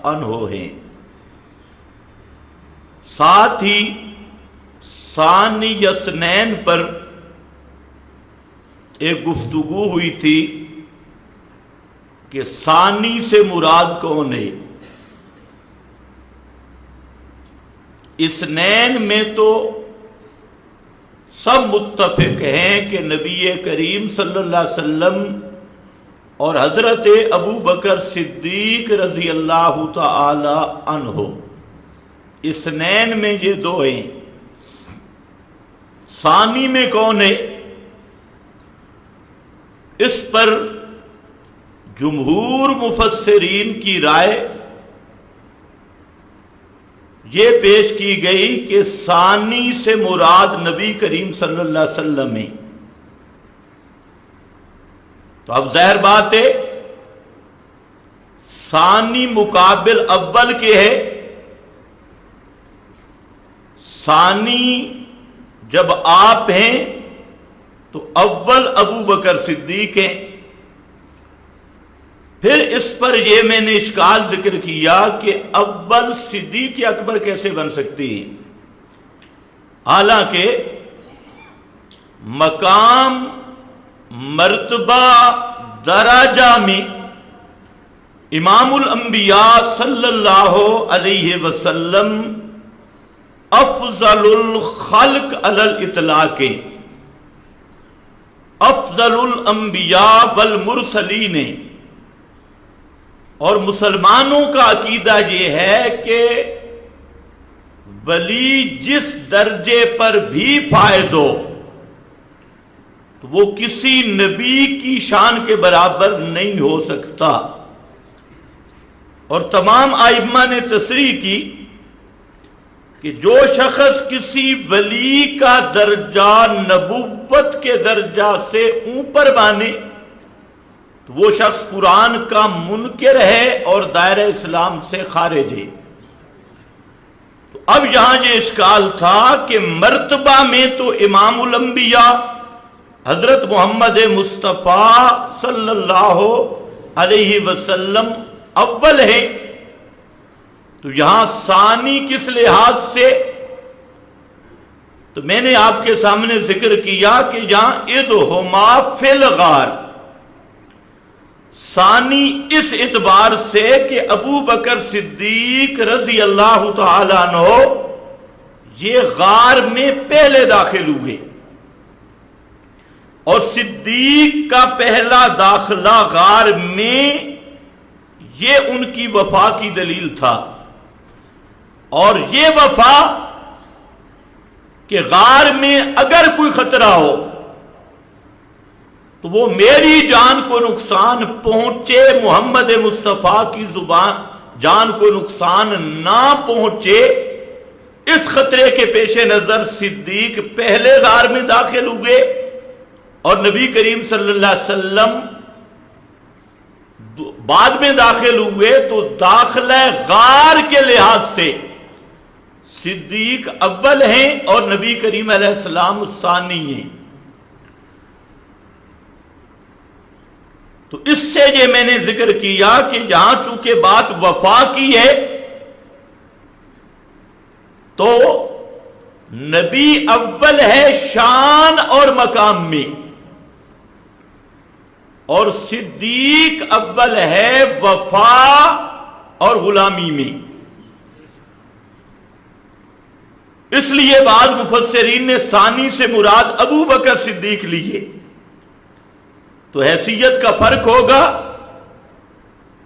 عنہ ہیں۔ ساتھ ہی ثانی اثنین پر ایک گفتگو ہوئی تھی کہ ثانی سے مراد کون ہے۔ اثنین میں تو سب متفق ہیں کہ نبی کریم صلی اللہ علیہ وسلم اور حضرت ابو بکر صدیق رضی اللہ تعالی عنہ، اثنین میں یہ دو ہیں۔ ثانی میں کون ہے؟ اس پر جمہور مفسرین کی رائے یہ پیش کی گئی کہ ثانی سے مراد نبی کریم صلی اللہ علیہ وسلم ہے۔ تو اب ظاہر بات ہے ثانی مقابل اول کے ہے۔ ثانی جب آپ ہیں تو اول ابو بکر صدیق ہیں۔ پھر اس پر یہ میں نے اشکال ذکر کیا کہ اول صدیق اکبر کیسے بن سکتی ہے، حالانکہ مقام مرتبہ درجہ میں امام الانبیاء صلی اللہ علیہ وسلم افضل الخلق علی الاطلاق، افضل الانبیاء والمرسلین، اور مسلمانوں کا عقیدہ یہ ہے کہ ولی جس درجے پر بھی فائز ہو تو وہ کسی نبی کی شان کے برابر نہیں ہو سکتا۔ اور تمام ائمہ نے تصریح کی کہ جو شخص کسی ولی کا درجہ نبوت کے درجہ سے اوپر مانے تو وہ شخص قرآن کا منکر ہے اور دائرہ اسلام سے خارج ہے۔ تو اب یہاں یہ اشکال تھا کہ مرتبہ میں تو امام الانبیاء حضرت محمد مصطفیٰ صلی اللہ علیہ وسلم اول ہے، تو یہاں ثانی کس لحاظ سے؟ تو میں نے آپ کے سامنے ذکر کیا کہ یہاں اذ ہما فی الغار، ثانی اس اعتبار سے کہ ابو بکر صدیق رضی اللہ تعالی عنہ یہ غار میں پہلے داخل ہوئے، اور صدیق کا پہلا داخلہ غار میں یہ ان کی وفا کی دلیل تھا۔ اور یہ وفا کہ غار میں اگر کوئی خطرہ ہو تو وہ میری جان کو نقصان پہنچے، محمد مصطفیٰ کی جان کو نقصان نہ پہنچے، اس خطرے کے پیش نظر صدیق پہلے غار میں داخل ہوئے اور نبی کریم صلی اللہ علیہ وسلم بعد میں داخل ہوئے۔ تو داخلہ غار کے لحاظ سے صدیق اول ہیں اور نبی کریم علیہ السلام ثانی ہیں۔ تو اس سے یہ میں نے ذکر کیا کہ یہاں چونکہ بات وفا کی ہے تو نبی اول ہے شان اور مقام میں، اور صدیق اول ہے وفا اور غلامی میں۔ اس لیے بعض مفسرین نے ثانی سے مراد ابو بکر صدیق لیے، تو حیثیت کا فرق ہوگا،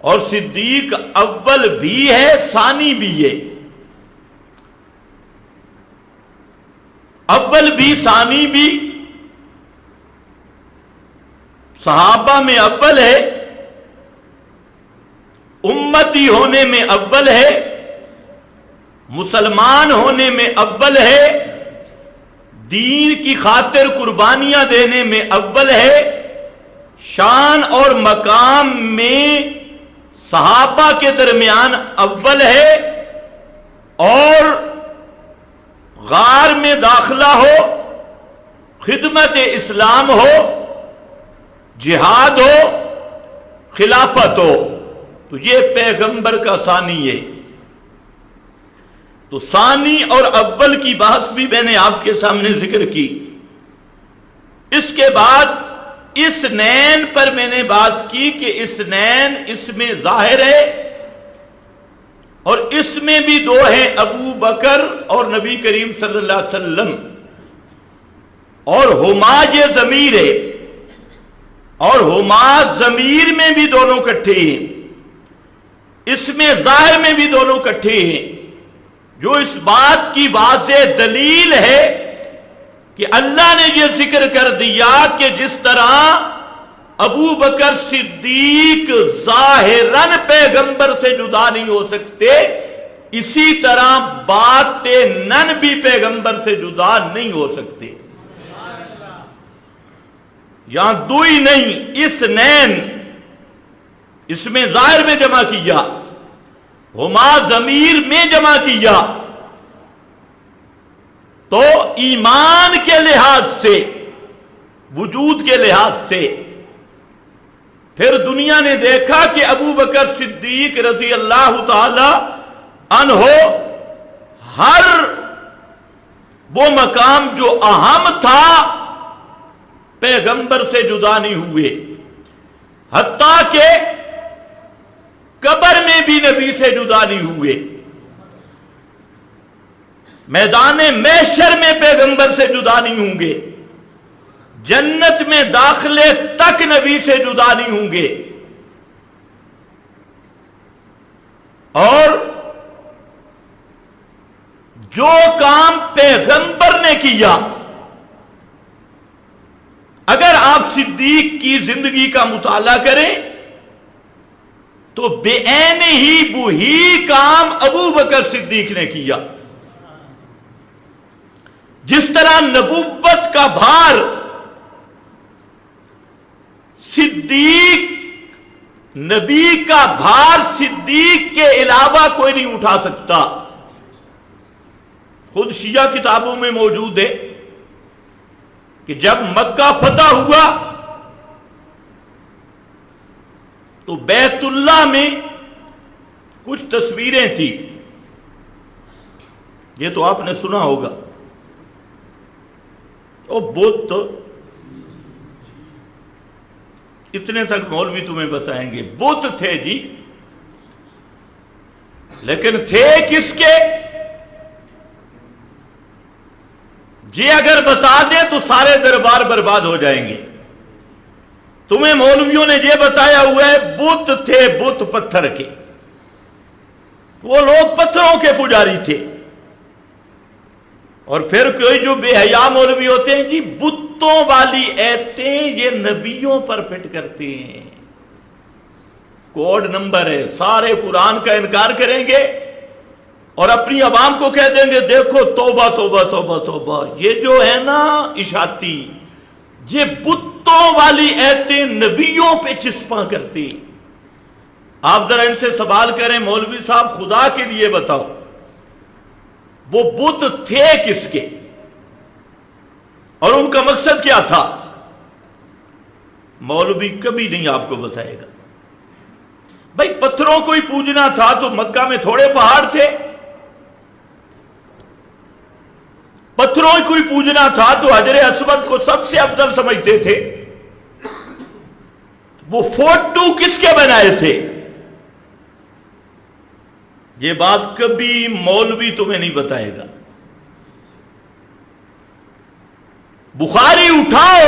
اور صدیق اول بھی ہے ثانی بھی ہے، اول بھی ثانی بھی، صحابہ میں اول ہے، امتی ہونے میں اول ہے، مسلمان ہونے میں اول ہے، دین کی خاطر قربانیاں دینے میں اول ہے، شان اور مقام میں صحابہ کے درمیان اول ہے، اور غار میں داخلہ ہو، خدمت اسلام ہو، جہاد ہو، خلافت ہو، تو یہ پیغمبر کا ثانی ہے۔ تو ثانی اور اول کی بحث بھی میں نے آپ کے سامنے ذکر کی۔ اس کے بعد اثنین پر میں نے بات کی کہ اثنین اس میں ظاہر ہے، اور اس میں بھی دو ہیں، ابو بکر اور نبی کریم صلی اللہ علیہ وسلم، اور ہما یہ ضمیر ہے، اور ہما ضمیر میں بھی دونوں کٹھے ہیں، اس میں ظاہر میں بھی دونوں کٹھے ہیں، جو اس بات کی واضح دلیل ہے کہ اللہ نے یہ ذکر کر دیا کہ جس طرح ابو بکر صدیق ظاہراً پیغمبر سے جدا نہیں ہو سکتے، اسی طرح باطناً بھی پیغمبر سے جدا نہیں ہو سکتے۔ یہاں دوئی نہیں، اثنین، اس میں ظاہر میں جمع کیا، ہما ضمیر میں جمع کیا، تو ایمان کے لحاظ سے، وجود کے لحاظ سے پھر دنیا نے دیکھا کہ ابو بکر صدیق رضی اللہ تعالی عنہ ہر وہ مقام جو اہم تھا پیغمبر سے جدا نہیں ہوئے، حتیٰ کہ قبر میں بھی نبی سے جدا نہیں ہوئے، میدان محشر میں پیغمبر سے جدا نہیں ہوں گے، جنت میں داخلے تک نبی سے جدا نہیں ہوں گے، اور جو کام پیغمبر نے کیا، اگر آپ صدیق کی زندگی کا مطالعہ کریں تو بے عین ہی وہی کام ابو بکر صدیق نے کیا۔ جس طرح نبوت کا بھار صدیق، نبی کا بھار صدیق کے علاوہ کوئی نہیں اٹھا سکتا، خود شیعہ کتابوں میں موجود ہے کہ جب مکہ فتح ہوا تو بیت اللہ میں کچھ تصویریں تھیں، یہ تو آپ نے سنا ہوگا، بت، اتنے تک مولوی تمہیں بتائیں گے، بت تھے جی، لیکن تھے کس کے؟ جی اگر بتا دیں تو سارے دربار برباد ہو جائیں گے۔ تمہیں مولویوں نے یہ بتایا ہوا ہے بت تھے، بت پتھر کے، وہ لوگ پتھروں کے پجاری تھے، اور پھر کوئی جو بے حیا مولوی ہوتے ہیں جی بتوں والی ایتیں یہ نبیوں پر فٹ کرتے ہیں، کوڈ نمبر ہے، سارے قرآن کا انکار کریں گے اور اپنی عوام کو کہہ دیں گے دیکھو توبہ توبہ توبہ توبہ، یہ جو ہے نا اشاعتی، یہ بتوں والی ایتیں نبیوں پہ چسپاں کرتی۔ آپ ذرا ان سے سوال کریں مولوی صاحب خدا کے لیے بتاؤ وہ بت تھے کس کے اور ان کا مقصد کیا تھا؟ مولوی کبھی نہیں آپ کو بتائے گا۔ بھائی پتھروں کو ہی پوجنا تھا تو مکہ میں تھوڑے پہاڑ تھے؟ پتھروں کو ہی پوجنا تھا تو حجر اسود کو سب سے افضل سمجھتے تھے، وہ فوٹو کس کے بنائے تھے؟ یہ بات کبھی مولوی تمہیں نہیں بتائے گا۔ بخاری اٹھاؤ،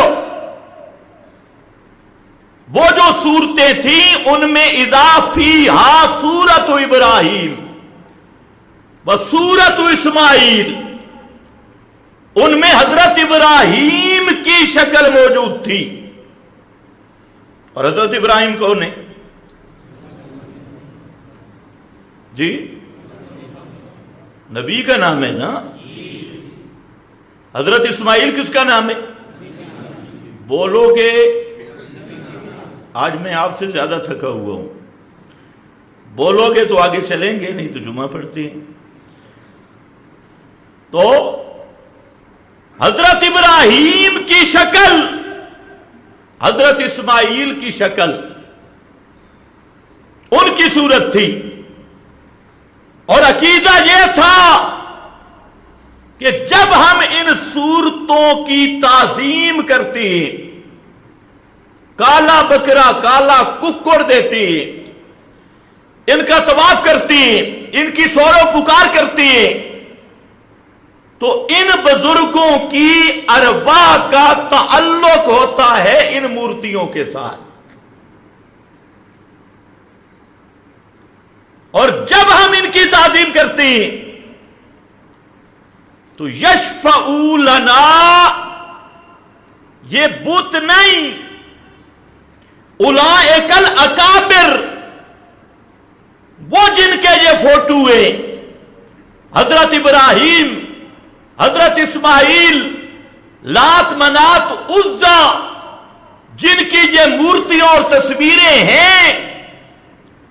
وہ جو صورتیں تھیں ان میں اضافی ہا سورت ابراہیم و سورت اسماعیل، ان میں حضرت ابراہیم کی شکل موجود تھی، اور حضرت ابراہیم کون ہے جی؟ نبی کا نام ہے نا۔ حضرت اسماعیل کس کا نام ہے؟ بولو گے؟ آج میں آپ سے زیادہ تھکا ہوا ہوں، بولو گے تو آگے چلیں گے، نہیں تو جمعہ پڑھتے ہیں۔ تو حضرت ابراہیم کی شکل، حضرت اسماعیل کی شکل، ان کی صورت تھی، اور عقیدہ یہ تھا کہ جب ہم ان صورتوں کی تعظیم کرتے ہیں، کالا بکرا کالا ککڑ دیتے ہیں، ان کا طواف کرتے ہیں، ان کی سور و پکار کرتے ہیں، تو ان بزرگوں کی ارواح کا تعلق ہوتا ہے ان مورتیوں کے ساتھ۔ اور جب ہم ان کی تعظیم کرتے ہیں تو یشفعوا لنا، یہ بت نہیں، اولئک الاکابر، وہ جن کے یہ فوٹو ہیں، حضرت ابراہیم، حضرت اسماعیل، لات منات عزا، جن کی یہ مورتیاں اور تصویریں ہیں،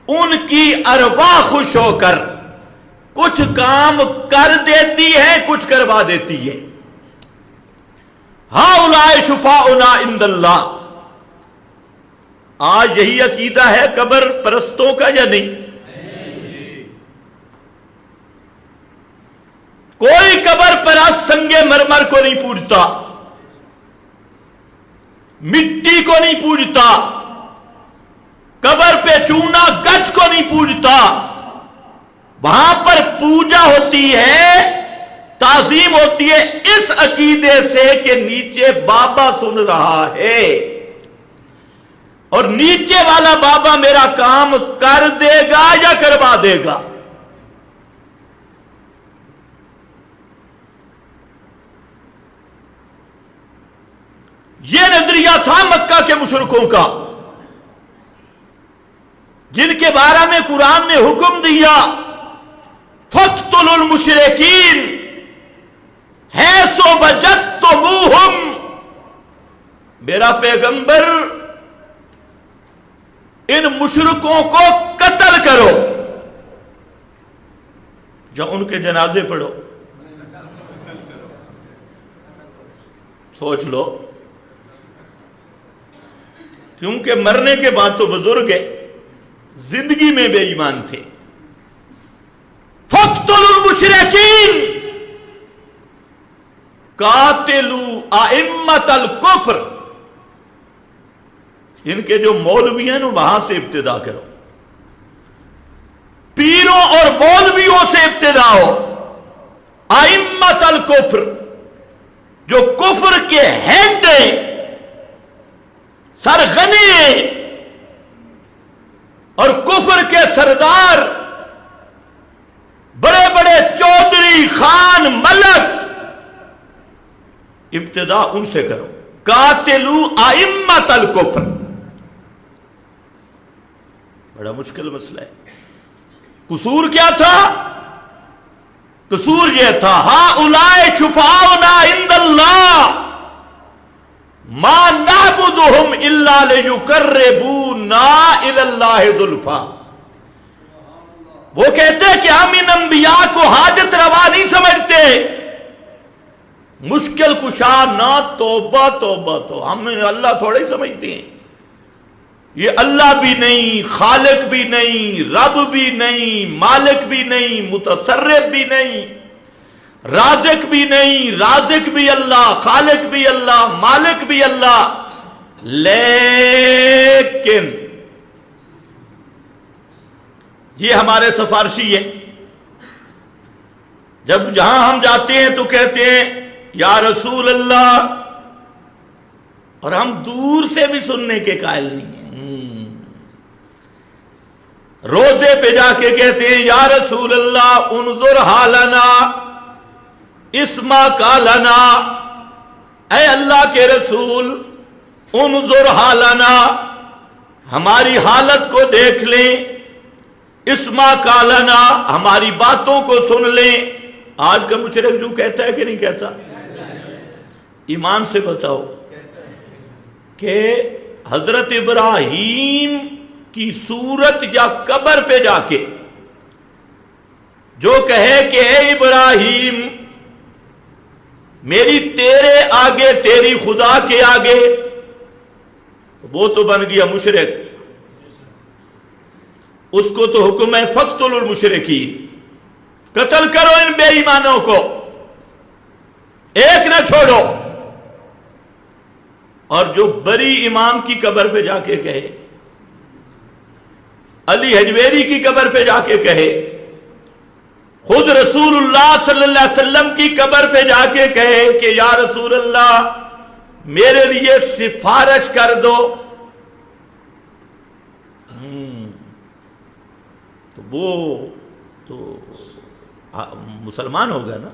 ان کی ارواح خوش ہو کر کچھ کام کر دیتی ہے، کچھ کروا دیتی ہے۔ ہؤلاء شفاؤنا عند اللہ۔ آج یہی عقیدہ ہے قبر پرستوں کا یا نہیں؟ کوئی قبر پرست سنگ مرمر کو نہیں پوجتا، مٹی کو نہیں پوجتا، قبر پہ چونا گچ کو نہیں پوجتا۔ وہاں پر پوجا ہوتی ہے، تعظیم ہوتی ہے اس عقیدے سے کہ نیچے بابا سن رہا ہے، اور نیچے والا بابا میرا کام کر دے گا یا کروا دے گا۔ یہ نظریہ تھا مکہ کے مشرکوں کا، جن کے بارے میں قرآن نے حکم دیا فَاقْتُلُوا الْمُشْرِكِينَ حَيْثُ وَجَدتُّمُوهُمْ۔ میرا پیغمبر ان مشرکوں کو قتل کرو، جو ان کے جنازے پڑھو۔ سوچ لو، کیونکہ مرنے کے بعد تو بزرگ ہے، زندگی میں بے ایمان تھے۔ فَاقْتُلُوا الْمُشْرِكِينَ قَاتِلُوا أَئِمَّةَ الْكُفْرِ۔ ان کے جو مولوی ہیں وہاں سے ابتدا کرو، پیروں اور مولویوں سے ابتدا ہو۔ أئِمَّةَ الْكُفْرِ، جو کفر کے ہیڈ ہیں، سرغنی ہیں، اور کفر کے سردار، بڑے بڑے چودھری، خان، ملک، ابتدا ان سے کرو۔ قاتلوا ائمۃ الکفر۔ بڑا مشکل مسئلہ ہے۔ قصور کیا تھا؟ قصور یہ تھا ہؤلاء شفعاؤنا عند اللہ ما نعبدهم الا لیقربونا الی اللہ زلفی۔ وہ کہتے ہیں کہ ہم ان انبیاء کو حاجت روا نہیں سمجھتے، مشکل کشا نہ، توبہ توبہ، تو ہم اللہ تھوڑے ہی سمجھتے ہیں۔ یہ اللہ بھی نہیں، خالق بھی نہیں، رب بھی نہیں، مالک بھی نہیں، متصرف بھی نہیں، رازق بھی نہیں، رازق بھی اللہ، خالق بھی اللہ، مالک بھی اللہ۔ لیکن یہ ہمارے سفارشی ہے، جب جہاں ہم جاتے ہیں تو کہتے ہیں یا رسول اللہ، اور ہم دور سے بھی سننے کے قائل نہیں ہیں۔ روزے پہ جا کے کہتے ہیں یا رسول اللہ انظر حالنا اسما کا لنا، اے اللہ کے رسول انظر حالنا، ہماری حالت کو دیکھ لیں، اسما کا لنا، ہماری باتوں کو سن لیں۔ آج کا مشرک جو کہتا ہے کہ نہیں کہتا؟ ایمان سے بتاؤ کہ حضرت ابراہیم کی صورت یا قبر پہ جا کے جو کہے کہ اے ابراہیم میری تیرے آگے، تیری خدا کے آگے، وہ تو بن گیا مشرک۔ اس کو تو حکم ہے فقتلوا المشرکین، قتل کرو ان بے ایمانوں کو، ایک نہ چھوڑو۔ اور جو بری امام کی قبر پہ جا کے کہے، علی حجویری کی قبر پہ جا کے کہے، خود رسول اللہ صلی اللہ علیہ وسلم کی قبر پہ جا کے کہے کہ یا رسول اللہ میرے لیے سفارش کر دو، تو وہ تو مسلمان ہوگا نا؟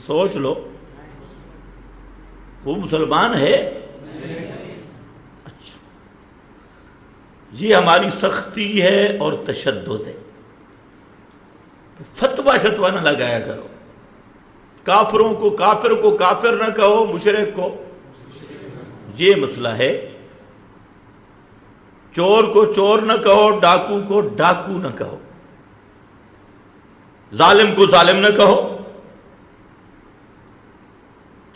سوچ لو، وہ مسلمان ہے؟ اچھا، یہ ہماری سختی ہے اور تشدد ہے۔ فتویٰ شتویٰ نہ لگایا کرو، کافروں کو کافر کو کافر نہ کہو، مشرک کو، یہ مسئلہ ہے۔ چور کو چور نہ کہو، ڈاکو کو ڈاکو نہ کہو، ظالم کو ظالم نہ کہو۔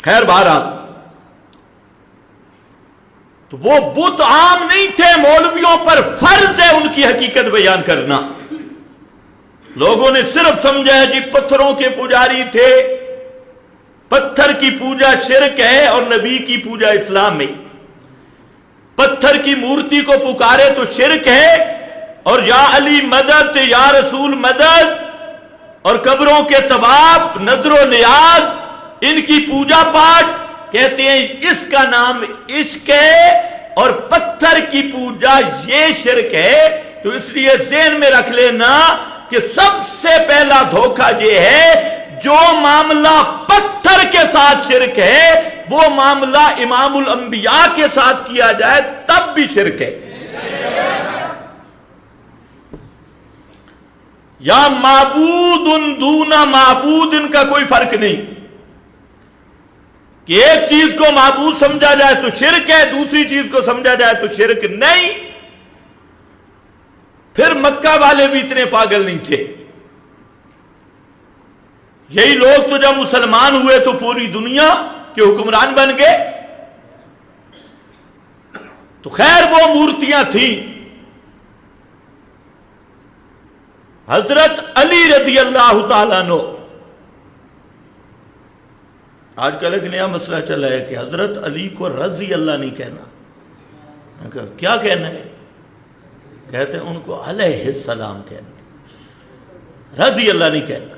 خیر بہرحال، تو وہ بت عام نہیں تھے، مولویوں پر فرض ہے ان کی حقیقت بیان کرنا۔ لوگوں نے صرف سمجھا ہے جی پتھروں کے پجاری تھے، پتھر کی پوجا شرک ہے اور نبی کی پوجا اسلام میں، پتھر کی مورتی کو پکارے تو شرک ہے، اور یا علی مدد، یا رسول مدد، اور قبروں کے طواف، نذر و نیاز، ان کی پوجا پاٹ، کہتے ہیں اس کا نام عشق ہے اور پتھر کی پوجا یہ شرک ہے۔ تو اس لیے ذہن میں رکھ لینا کہ سب سے پہلا دھوکہ یہ ہے، جو معاملہ پتھر کے ساتھ شرک ہے وہ معاملہ امام الانبیاء کے ساتھ کیا جائے تب بھی شرک ہے۔ یا معبود دون معبود، ان کا کوئی فرق نہیں کہ ایک چیز کو معبود سمجھا جائے تو شرک ہے، دوسری چیز کو سمجھا جائے تو شرک نہیں۔ پھر مکہ والے بھی اتنے پاگل نہیں تھے، یہی لوگ تو جب مسلمان ہوئے تو پوری دنیا کے حکمران بن گئے۔ تو خیر وہ مورتیاں تھیں، حضرت علی رضی اللہ تعالیٰ عنہ، آج کل ایک نیا مسئلہ چلا ہے کہ حضرت علی کو رضی اللہ نہیں کہنا۔ کیا کہنا ہے؟ کہتے ہیں ان کو علیہ السلام کہنا، رضی اللہ نہیں کہنا۔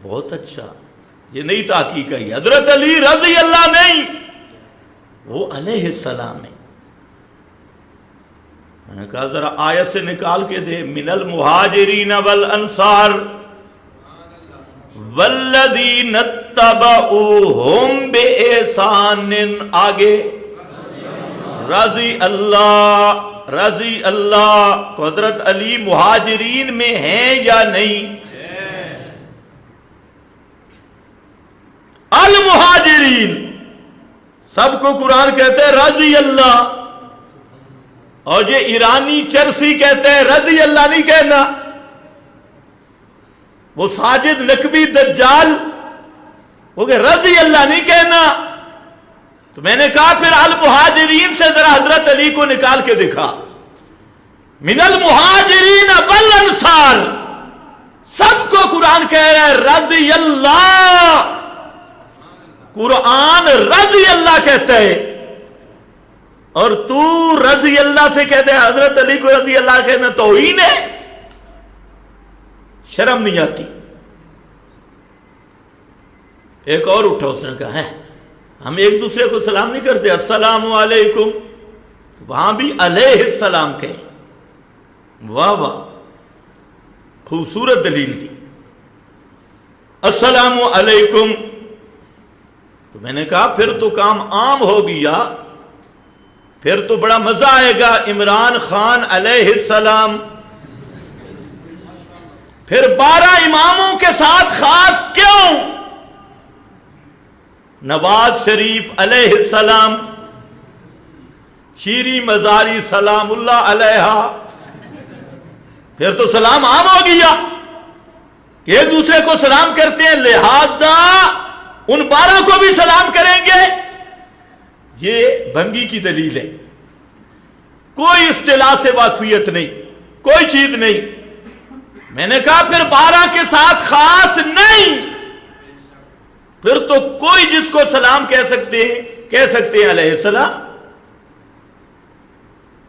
بہت اچھا، یہ نئی تحقیق ہے، حضرت علی رضی اللہ نہیں، وہ علیہ السلام ہے۔ میں نے کہا ذرا آیت سے نکال کے دے، من المہاجرین والانصار والذین اتبعوہم بإحسان، آگے رضی اللہ، رضی اللہ۔ تو حضرت علی مہاجرین میں ہیں یا نہیں؟ المہاجرین، سب کو قرآن کہتے ہیں رضی اللہ، اور یہ ایرانی چرسی کہتے ہیں رضی اللہ نہیں کہنا، وہ ساجد نقبی دجال وہ کہ رضی اللہ نہیں کہنا۔ تو میں نے کہا پھر المہاجرین سے ذرا حضرت علی کو نکال کے دکھا، من المہاجرین والانصار، سب کو قرآن کہہ رہا ہے رضی اللہ، قرآن رضی اللہ کہتا ہے، اور تو رضی اللہ سے کہتے ہیں حضرت علی کو رضی اللہ کہنا توہین ہے؟ شرم نہیں آتی؟ ایک اور اٹھا، اس نے کہا ہے ہم ایک دوسرے کو سلام نہیں کرتے، السلام علیکم، وہاں بھی علیہ السلام کہیں۔ واہ واہ، خوبصورت دلیل دی، السلام علیکم۔ تو میں نے کہا پھر تو کام عام ہو گیا، پھر تو بڑا مزہ آئے گا، عمران خان علیہ السلام، پھر 12 اماموں کے ساتھ خاص کیوں؟ نواز شریف علیہ السلام، شیریں مزاری سلام اللہ علیہا، پھر تو سلام عام ہو گیا کہ ایک دوسرے کو سلام کرتے ہیں، لہذا ان 12 کو بھی سلام کریں گے۔ یہ بھنگی کی دلیل ہے کوئی اصطلاح سے واقفیت نہیں، کوئی چیز نہیں. میں نے کہا پھر 12 کے ساتھ خاص نہیں، پھر تو کوئی جس کو سلام کہہ سکتے ہیں علیہ السلام.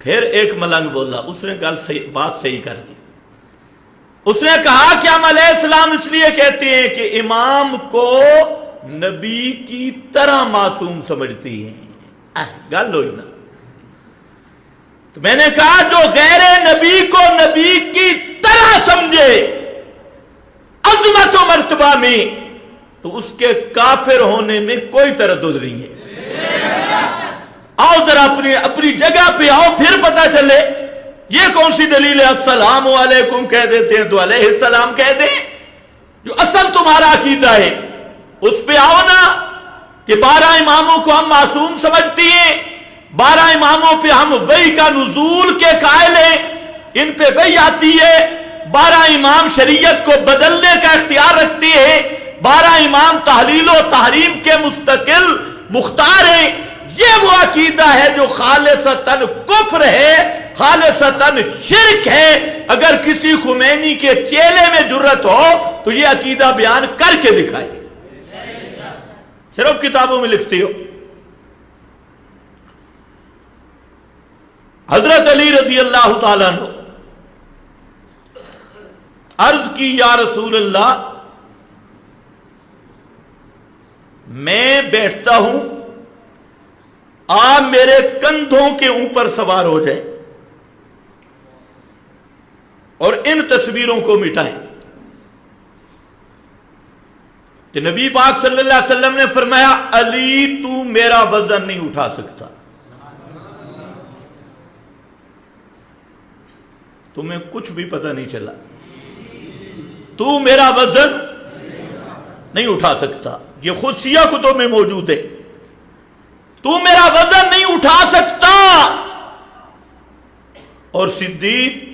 پھر ایک ملنگ بولا، اس نے بات صحیح کر دی. اس نے کہا کہ ہم علیہ السلام اس لیے کہتے ہیں کہ امام کو نبی کی طرح معصوم سمجھتی ہیں. گل ہوئی نا. تو میں نے کہا جو غیر نبی کو نبی کی طرح سمجھے عظمت و مرتبہ میں، تو اس کے کافر ہونے میں کوئی تردد نہیں ہے. آؤ ذرا اپنی جگہ پہ آؤ، پھر پتہ چلے. یہ کون سی دلیل ہے السلام علیکم کہہ دیتے ہیں تو علیہ السلام کہہ دیں؟ جو اصل تمہارا عقیدہ ہے اس پہ آؤ نا، کہ 12 اماموں کو ہم معصوم سمجھتی ہیں، 12 اماموں پہ ہم وحی کا نزول کے قائل ہیں، ان پہ وحی آتی ہے، 12 امام شریعت کو بدلنے کا اختیار رکھتے ہیں، 12 امام تحلیل و تحریم کے مستقل مختار ہیں. یہ وہ عقیدہ ہے جو خالصتاً کفر ہے، خالصتاً شرک ہے. اگر کسی خمینی کے چیلے میں جرت ہو تو یہ عقیدہ بیان کر کے دکھائے. صرف کتابوں میں لکھتی ہو. حضرت علی رضی اللہ تعالیٰ عنہ عرض کی، یا رسول اللہ میں بیٹھتا ہوں، آپ میرے کندھوں کے اوپر سوار ہو جائیں اور ان تصویروں کو مٹائیں. کہ نبی پاک صلی اللہ علیہ وسلم نے فرمایا علی تو میرا وزن نہیں اٹھا سکتا. تمہیں کچھ بھی پتہ نہیں چلا، تو میرا وزن نہیں اٹھا سکتا. یہ خصوصیہ کتب میں موجود ہے. تو میرا وزن نہیں اٹھا سکتا. اور صدیق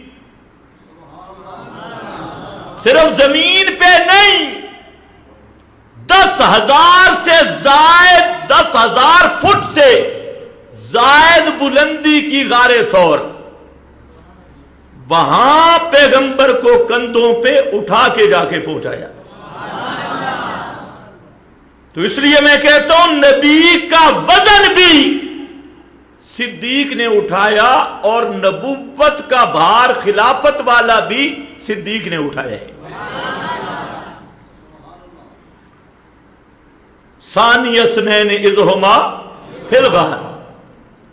صرف زمین پہ نہیں، 10,000 سے زائد 10,000 فٹ سے زائد بلندی کی غار ثور، وہاں پیغمبر کو کندھوں پہ اٹھا کے جا کے پہنچایا. تو اس لیے میں کہتا ہوں نبی کا وزن بھی صدیق نے اٹھایا، اور نبوت کا بھار خلافت والا بھی صدیق نے اٹھایا ہے. ثانی اثنین اذ ہما فی الغار.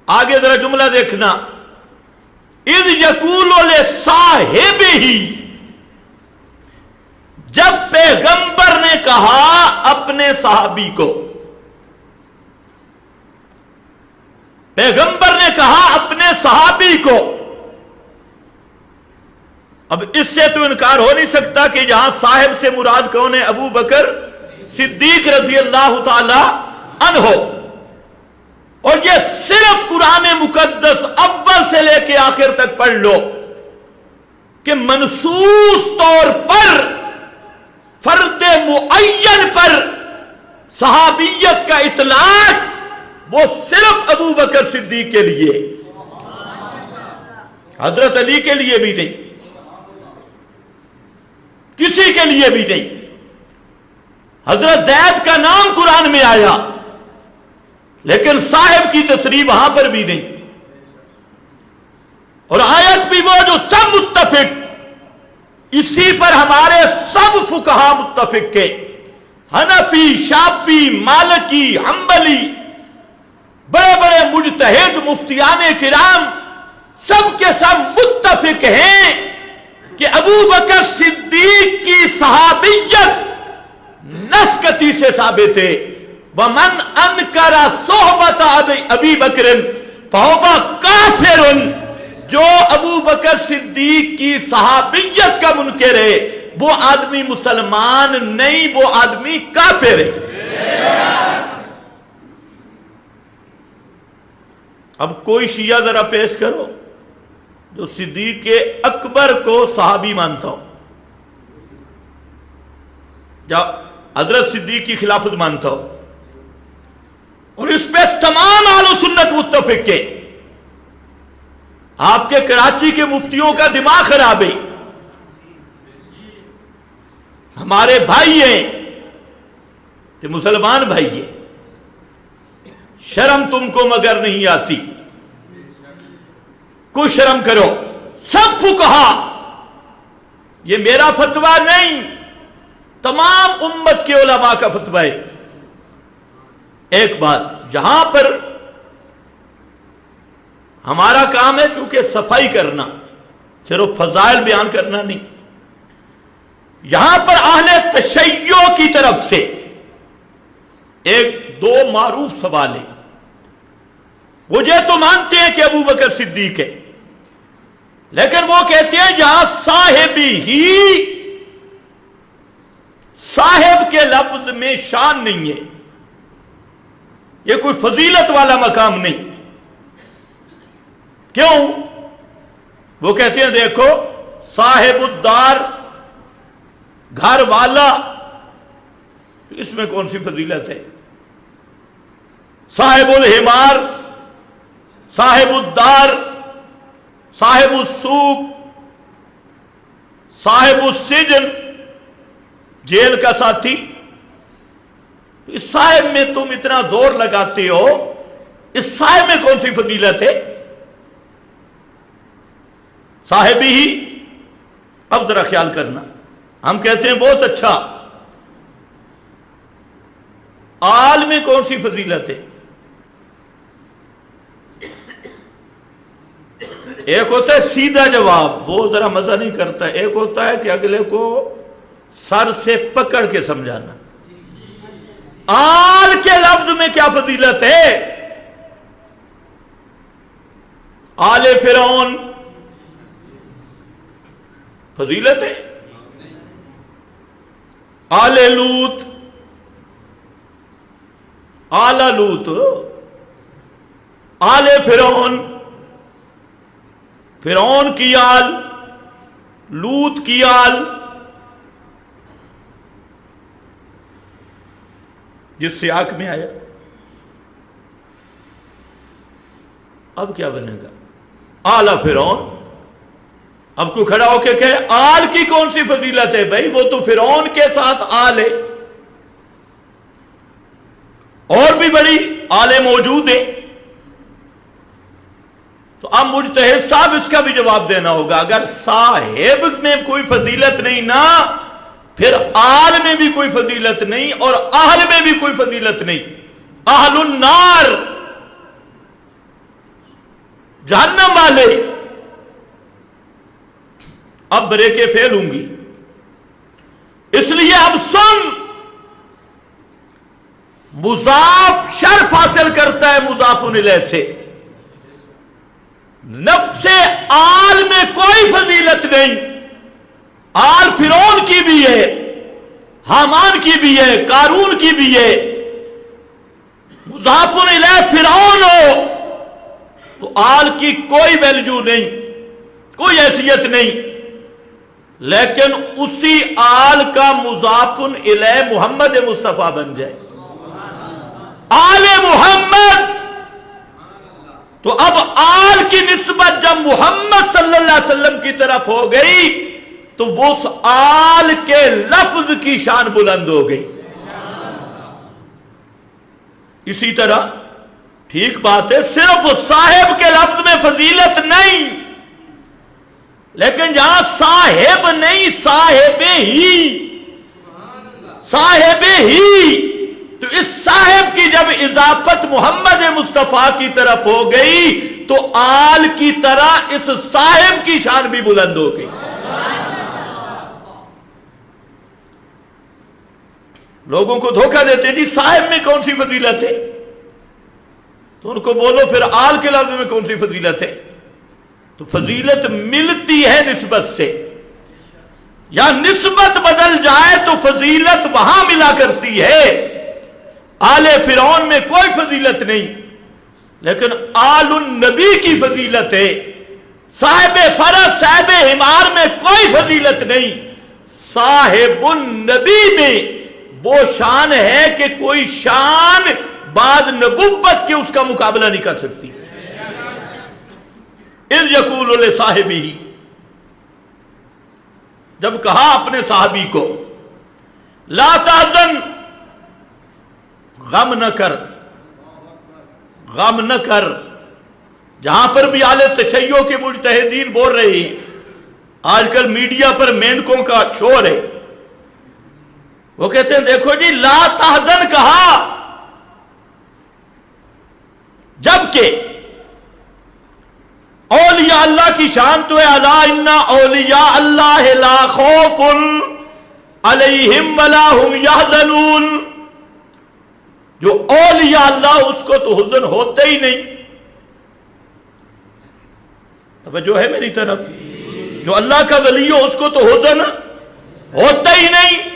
آگے ذرا جملہ دیکھنا، اذ یقول لصاحبہ، جب پیغمبر نے کہا اپنے صحابی کو، پیغمبر نے کہا اپنے صحابی کو. اب اس سے تو انکار ہو نہیں سکتا کہ یہاں صاحب سے مراد کون ہے؟ ابو بکر صدیق رضی اللہ تعالی عنہ. اور یہ صرف قرآن مقدس اول سے لے کے آخر تک پڑھ لو کہ منصوص طور پر فرد معین پر صحابیت کا اطلاق وہ صرف ابو بکر صدیق کے لیے، حضرت علی کے لیے بھی نہیں، کسی کے لیے بھی نہیں. حضرت زید کا نام قرآن میں آیا لیکن صاحب کی تصریح وہاں پر بھی نہیں. اور آیت بھی وہ جو سب متفق، اسی پر ہمارے سب فقہا متفق کے، حنفی، شافعی، مالکی، حنبلی، بڑے بڑے مجتہد مفتیان کرام سب کے سب متفق ہیں کہ ابو بکر صدیق کی صحابیت نسکتی سے ثابت ہے. وَمَنْ أَنْكَرَ صُحْبَةَ أَبِي بَكْرٍ فَهُوَ كَافِرٌ. جو ابو بکر صدیق کی صحابیت کا منکر ہے وہ آدمی مسلمان نہیں، وہ آدمی کافر ہے. اب کوئی شیعہ ذرا پیش کرو جو صدیق اکبر کو صحابی مانتا ہو، یا حضرت صدیق کی خلافت مانتا ہو، اور اس پہ تمام اہل سنت متفق ہے. آپ کے کراچی کے مفتیوں کا دماغ خراب ہے. ہمارے بھائی ہیں تو مسلمان بھائی ہیں. شرم تم کو مگر نہیں آتی. کچھ شرم کرو. سب فقہا، یہ میرا فتویٰ نہیں، تمام امت کے علماء کا فتویٰ ہے. ایک بات، جہاں پر ہمارا کام ہے چونکہ صفائی کرنا، صرف فضائل بیان کرنا نہیں، یہاں پر اہل تشیع کی طرف سے ایک دو معروف سوال ہے. مجھے تو مانتے ہیں کہ ابو بکر صدیق ہے، لیکن وہ کہتے ہیں جہاں صاحب کے لفظ میں شان نہیں ہے، یہ کوئی فضیلت والا مقام نہیں. کیوں؟ وہ کہتے ہیں دیکھو، صاحب الدار، گھر والا، اس میں کون سی فضیلت ہے؟ صاحب الحمار، صاحب الدار، صاحب السوق، صاحب السجن، جیل کا ساتھی، اس صاحب میں تم اتنا زور لگاتے ہو، اس صاحب میں کون سی فضیلت ہے؟ صاحب ہی. اب ذرا خیال کرنا، ہم کہتے ہیں بہت اچھا، آل میں کون سی فضیلت ہے؟ ایک ہوتا ہے سیدھا جواب، وہ ذرا مزہ نہیں کرتا. ایک ہوتا ہے کہ اگلے کو سر سے پکڑ کے سمجھانا. آل کے لفظ میں کیا فضیلت ہے؟ آل فرعون فضیلت ہے؟ آل لوط، آل لوط، آل فرعون، فرعون کی آل، لوط کی آل، جس سے آنکھ میں آیا. اب کیا بنے گا؟ آل فرعون. اب کوئی کھڑا ہو کے کہے آل کی کون سی فضیلت ہے؟ بھائی وہ تو فرعون کے ساتھ آل ہے، اور بھی بڑی آلیں موجود ہیں. تو اب مجتہد صاحب اس کا بھی جواب دینا ہوگا. اگر صاحب میں کوئی فضیلت نہیں نا، پھر آل میں بھی کوئی فضیلت نہیں، اور اہل میں بھی کوئی فضیلت نہیں. اہل النار، جہنم والے. اب بریکیں فیل ہوں گی، اس لیے اب سن، مضاف شرف حاصل کرتا ہے مضاف الیہ سے. نفس آل میں کوئی فضیلت نہیں. آل فرعون کی بھی ہے، حامان کی بھی ہے، قارون کی بھی ہے. مضاف الیہ فرعون ہو تو آل کی کوئی ویلیو نہیں، کوئی حیثیت نہیں. لیکن اسی آل کا مضاف الیہ محمد مصطفیٰ بن جائے، آل محمد، تو اب آل کی نسبت جب محمد صلی اللہ علیہ وسلم کی طرف ہو گئی تو وہ اس آل کے لفظ کی شان بلند ہو گئی. اسی طرح ٹھیک بات ہے، صرف صاحب کے لفظ میں فضیلت نہیں، لیکن جہاں صاحب نہیں، صاحب ہی، تو اس صاحب کی جب اضافت محمد مصطفیٰ کی طرف ہو گئی تو آل کی طرح اس صاحب کی شان بھی بلند ہو گئی. لوگوں کو دھوکہ دیتے ہیں جی صاحب میں کون سی فضیلت ہے، تو ان کو بولو پھر آل کے لفظ میں کون سی فضیلت ہے. تو فضیلت ملتی ہے نسبت سے، یا نسبت بدل جائے تو فضیلت وہاں ملا کرتی ہے. آل فرعون میں کوئی فضیلت نہیں، لیکن آل النبی کی فضیلت ہے. صاحب فرس، صاحب حمار میں کوئی فضیلت نہیں. صاحب النبی میں وہ شان ہے کہ کوئی شان بعد نبوت کے اس کا مقابلہ نہیں کر سکتی. اذ یقول لصاحبہ، جب کہا اپنے صحابی کو لا تحزن، غم نہ کر، غم نہ کر. جہاں پر بھی اہل تشیع کے مجتہدین بول رہے ہیں، آج کل میڈیا پر مینکوں کا شور ہے، وہ کہتے ہیں دیکھو جی لا تحزن کہا، جبکہ اولیاء اللہ کی شان تو ہے الا ان اولیاء اللہ لا خوف علیہم ولا هم یحزنون. جو اولیاء اللہ اس کو تو حزن ہوتا ہی نہیں. توجہ ہے میری طرف؟ جو اللہ کا ولی ہو اس کو تو حزن ہوتا ہی نہیں.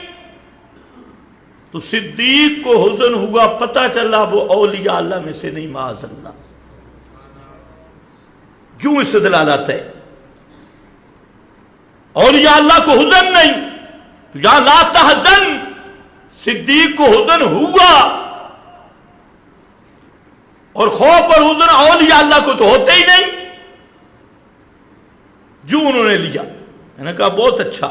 تو صدیق کو حزن ہوا، پتہ چلا وہ اولیاء اللہ میں سے نہیں، معاذ اللہ. کیوں استدلالات ہے؟ اولیاء اللہ کو حزن نہیں، یا لا تحزن، صدیق کو حزن ہوا. اور خوف اور حزن اولیاء اللہ کو تو ہوتے ہی نہیں. جو انہوں نے لیا، میں نے کہا بہت اچھا،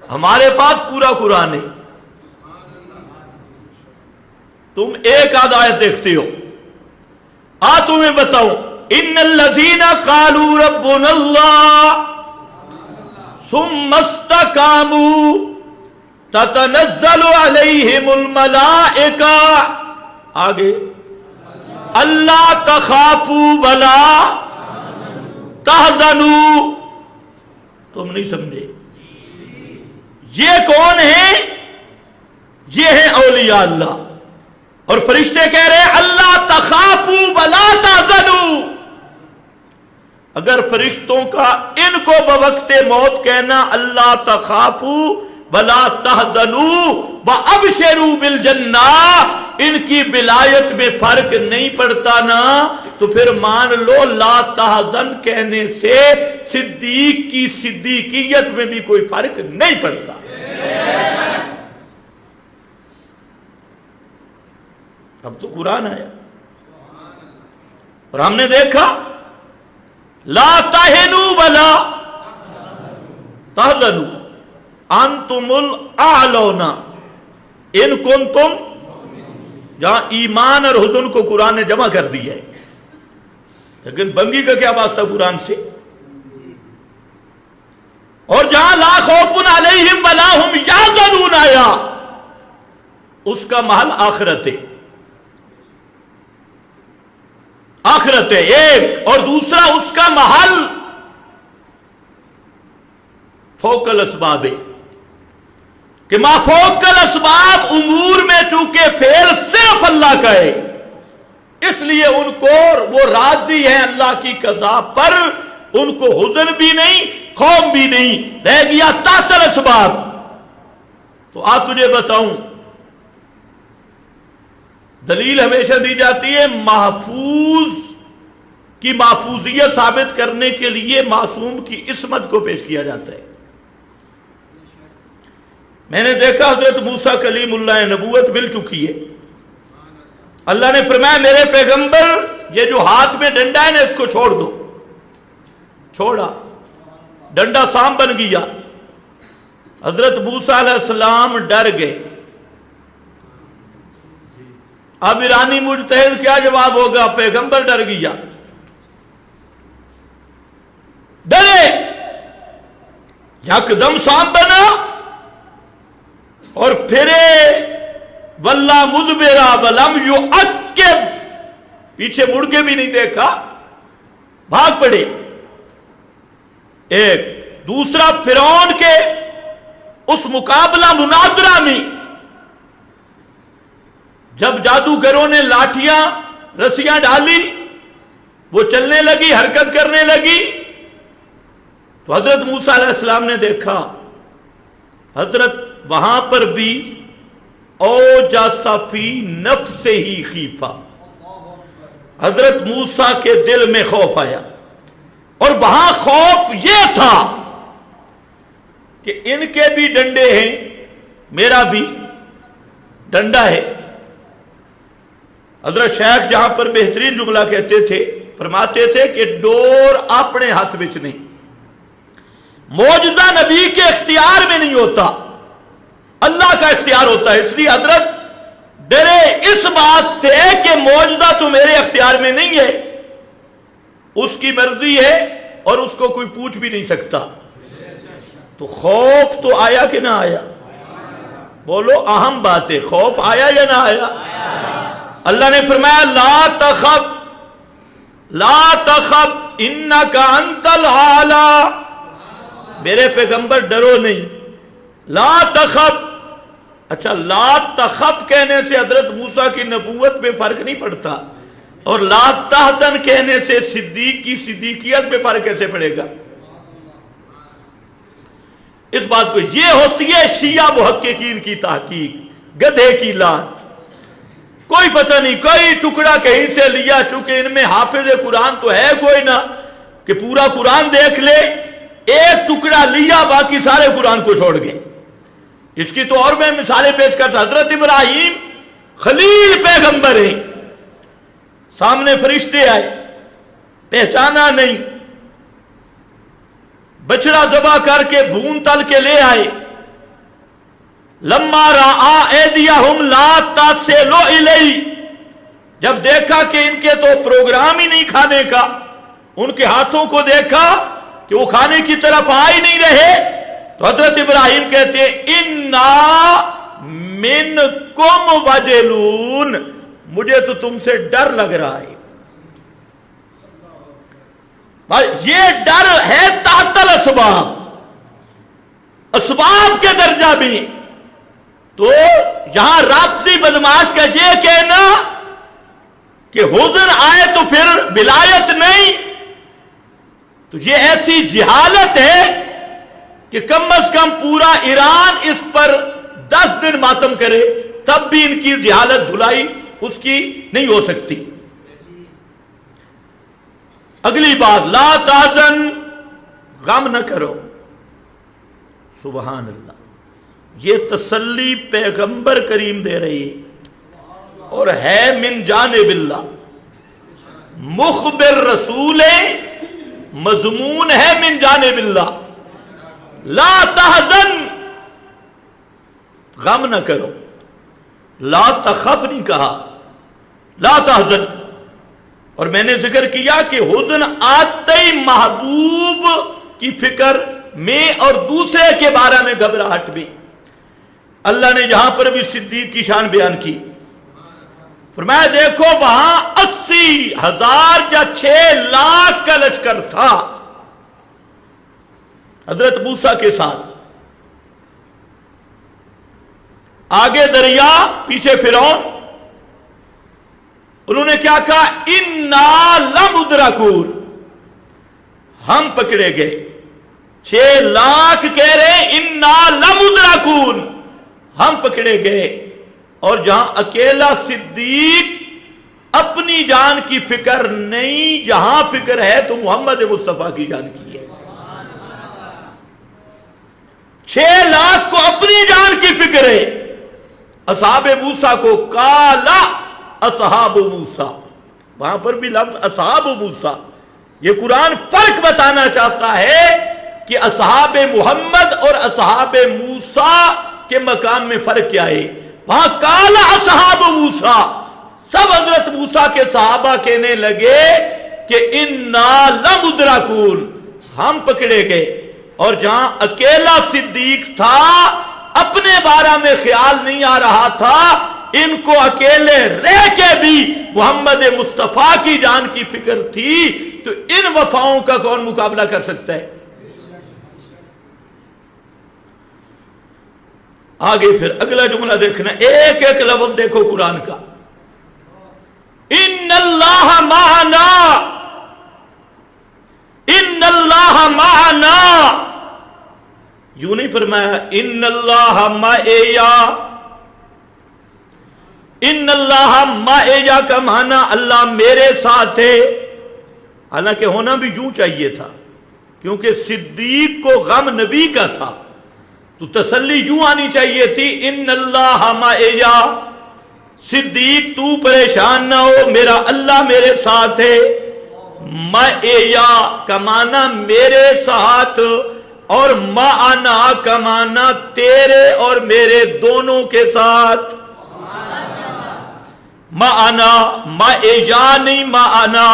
ہمارے پاس پورا قرآن ہے، تم ایک آدھ آیت دیکھتے ہو. تمہیں بتاؤں، ان الذین قالوا ربنا اللہ ثم استقاموا تتنزل علیہم الملائکہ، آگے اللہ تخافوا ولا تحزنوا. تم نہیں سمجھے یہ کون ہے؟ یہ ہے اولیاء اللہ. اور فرشتے کہہ رہے ہیں اللہ تخافوا ولا تحزنوا. اگر فرشتوں کا ان کو بوقت موت کہنا اللہ تخافوا ولا تحزنوا وابشروا بالجنہ، ان کی ولایت میں فرق نہیں پڑتا نا، تو پھر مان لو لا تحزن کہنے سے صدیق کی صدیقیت میں بھی کوئی فرق نہیں پڑتا. اب تو قرآن آیا اور ہم نے دیکھا لا تہنوا ولا تحزنوا انتم الاعلون ان کنتم. جہاں ایمان اور حزن کو قرآن نے جمع کر دیا ہے، لیکن بنگی کا کیا واسطہ قرآن سے؟ اور جہاں لا خوف علیہم ولا هم یحزنون آیا، اس کا محل آخرت ہے. آخرت ہے ایک، اور دوسرا اس کا محل فوق الاسباب ہے کہ ما فوق الاسباب امور میں چونکہ فعل صرف اللہ کا ہے، اس لیے ان کو وہ راضی ہیں اللہ کی قضا پر، ان کو حزن بھی نہیں خوف بھی نہیں، رہ گیا تحت الاسباب. تو تجھے بتاؤں، دلیل ہمیشہ دی جاتی ہے محفوظ کی محفوظیت ثابت کرنے کے لیے معصوم کی عصمت کو پیش کیا جاتا ہے. میں نے دیکھا حضرت موسیٰ کلیم اللہ نبوت مل چکی ہے، اللہ نے فرمایا میرے پیغمبر یہ جو ہاتھ میں ڈنڈا ہے نا اس کو چھوڑ دو. چھوڑا، ڈنڈا سام بن گیا. حضرت موسیٰ علیہ السلام ڈر گئے. اب ایرانی مجتہد کیا جواب ہوگا؟ پیغمبر ڈر گیا، ڈرے، یکدم سام بنا اور پھرے واللہ مدبرا ولم یعقب، پیچھے مڑ کے بھی نہیں دیکھا، بھاگ پڑے. ایک دوسرا فرعون کے اس مقابلہ مناظرہ میں جب جادوگروں نے لاٹھیاں رسیاں ڈالی، وہ چلنے لگی، حرکت کرنے لگی، تو حضرت موسیٰ علیہ السلام نے دیکھا، حضرت وہاں پر بھی اوجس فی نفسہ ہی خیفہ، حضرت موسیٰ کے دل میں خوف آیا. اور وہاں خوف یہ تھا کہ ان کے بھی ڈنڈے ہیں، میرا بھی ڈنڈا ہے. حضرت شیخ جہاں پر بہترین جملہ کہتے تھے فرماتے تھے کہ ڈور اپنے ہاتھ وچ نہیں، معجزہ نبی کے اختیار میں نہیں ہوتا، اللہ کا اختیار ہوتا ہے۔ اس لیے حضرت ڈرے اس بات سے کہ معجزہ تو میرے اختیار میں نہیں ہے، اس کی مرضی ہے اور اس کو کوئی پوچھ بھی نہیں سکتا۔ تو خوف تو آیا کہ نہ آیا؟ بولو، اہم بات ہے، خوف آیا یا نہ آیا؟ اللہ نے فرمایا لا تخف لا تخف انک انت الاعلی، میرے پیغمبر ڈرو نہیں، لا تخف۔ اچھا، لا تخف کہنے سے حضرت موسیٰ کی نبوت پہ فرق نہیں پڑتا، اور لا تحزن کہنے سے صدیق کی صدیقیت پہ فرق کیسے پڑے گا؟ اس بات کو، یہ ہوتی ہے شیعہ محققین کی تحقیق، گدھے کی لات، کوئی پتہ نہیں، کوئی ٹکڑا کہیں سے لیا، چونکہ ان میں حافظ قرآن تو ہے کوئی نہ کہ پورا قرآن دیکھ لے، ایک ٹکڑا لیا باقی سارے قرآن کو چھوڑ گئے۔ اس کی تو اور میں مثالیں پیش کرتا، حضرت ابراہیم خلیل پیغمبر ہیں، سامنے فرشتے آئے، پہچانا نہیں، بچڑا ذبح کر کے بھون تل کے لے آئے، لما رآ ایدیہم لا تصل الیہ، جب دیکھا کہ ان کے تو پروگرام ہی نہیں کھانے کا، ان کے ہاتھوں کو دیکھا کہ وہ کھانے کی طرف آ ہی نہیں رہے، تو حضرت ابراہیم کہتے ہیں انا منکم وجلون، مجھے تو تم سے ڈر لگ رہا ہے۔ یہ ڈر ہے تحت الاسباب، اسباب کے درجہ بھی۔ تو یہاں رابطی بدماش کا یہ کہنا کہ حزن آئے تو پھر ولایت نہیں، تو یہ ایسی جہالت ہے کہ کم از کم پورا ایران اس پر 10 دن ماتم کرے تب بھی ان کی جہالت دھلائی اس کی نہیں ہو سکتی۔ اگلی بات، لا تحزن، غم نہ کرو، سبحان اللہ، یہ تسلی پیغمبر کریم دے رہی ہے اور ہے من جانب اللہ، مخبر رسول مضمون ہے من جانب اللہ، لا تحزن، غم نہ کرو، لا تخف نہیں کہا، لا تحزن۔ اور میں نے ذکر کیا کہ حزن آتے ہی محبوب کی فکر میں اور دوسرے کے بارے میں گھبراہٹ بھی۔ اللہ نے یہاں پر بھی صدیق کی شان بیان کی، فرمایا دیکھو وہاں 80,000 یا 6 لاکھ کا لشکر تھا حضرت موسیٰ کے ساتھ، آگے دریا، پیچھے فرعون۔ انہوں نے کیا کہا؟ اِنَّا لَمُدْرَكُونَ، ہم پکڑے گئے۔ 6 لاکھ کہہ رہے اِنَّا لَمُدْرَكُونَ، ہم پکڑے گئے۔ اور جہاں اکیلا صدیق اپنی جان کی فکر نہیں، جہاں فکر ہے تو محمد مصطفیٰ کی جان کی ہے۔ 6 لاکھ کو اپنی جان کی فکر ہے، اصحاب موسیٰ کو کالا اصحاب موسیٰ، وہاں پر بھی لفظ اصحاب موسیٰ، یہ قرآن فرق بتانا چاہتا ہے کہ اصحاب محمد اور اصحاب موسیٰ کے مقام میں فرق کیا ہے۔ وہاں کالا اصحاب موسیٰ، سب حضرت موسیٰ کے صحابہ کہنے لگے کہ اِنَّا لَمُدْرَكُونَ، ہم پکڑے گئے۔ اور جہاں اکیلا صدیق تھا، اپنے بارے میں خیال نہیں آ رہا تھا، ان کو اکیلے رہ کے بھی محمد مصطفیٰ کی جان کی فکر تھی، تو ان وفاؤں کا کون مقابلہ کر سکتا ہے؟ آگے پھر اگلا جملہ دیکھنا، ایک ایک لفظ دیکھو قرآن کا، ان اللہ معنا، ان اللہ معنا، یوں نہیں فرمایا ان اللہ معیا، ان اللہ معیا کا معنی اللہ میرے ساتھ ہے، حالانکہ ہونا بھی یوں چاہیے تھا، کیونکہ صدیق کو غم نبی کا تھا، تو تسلی یوں آنی چاہیے تھی ان اللہ معیا، صدیق تو پریشان نہ ہو، میرا اللہ میرے ساتھ ہے۔ معیا کا معنی میرے ساتھ، اور معنا کا معنی تیرے اور میرے دونوں کے ساتھ. معنا، معیا نہیں معنا.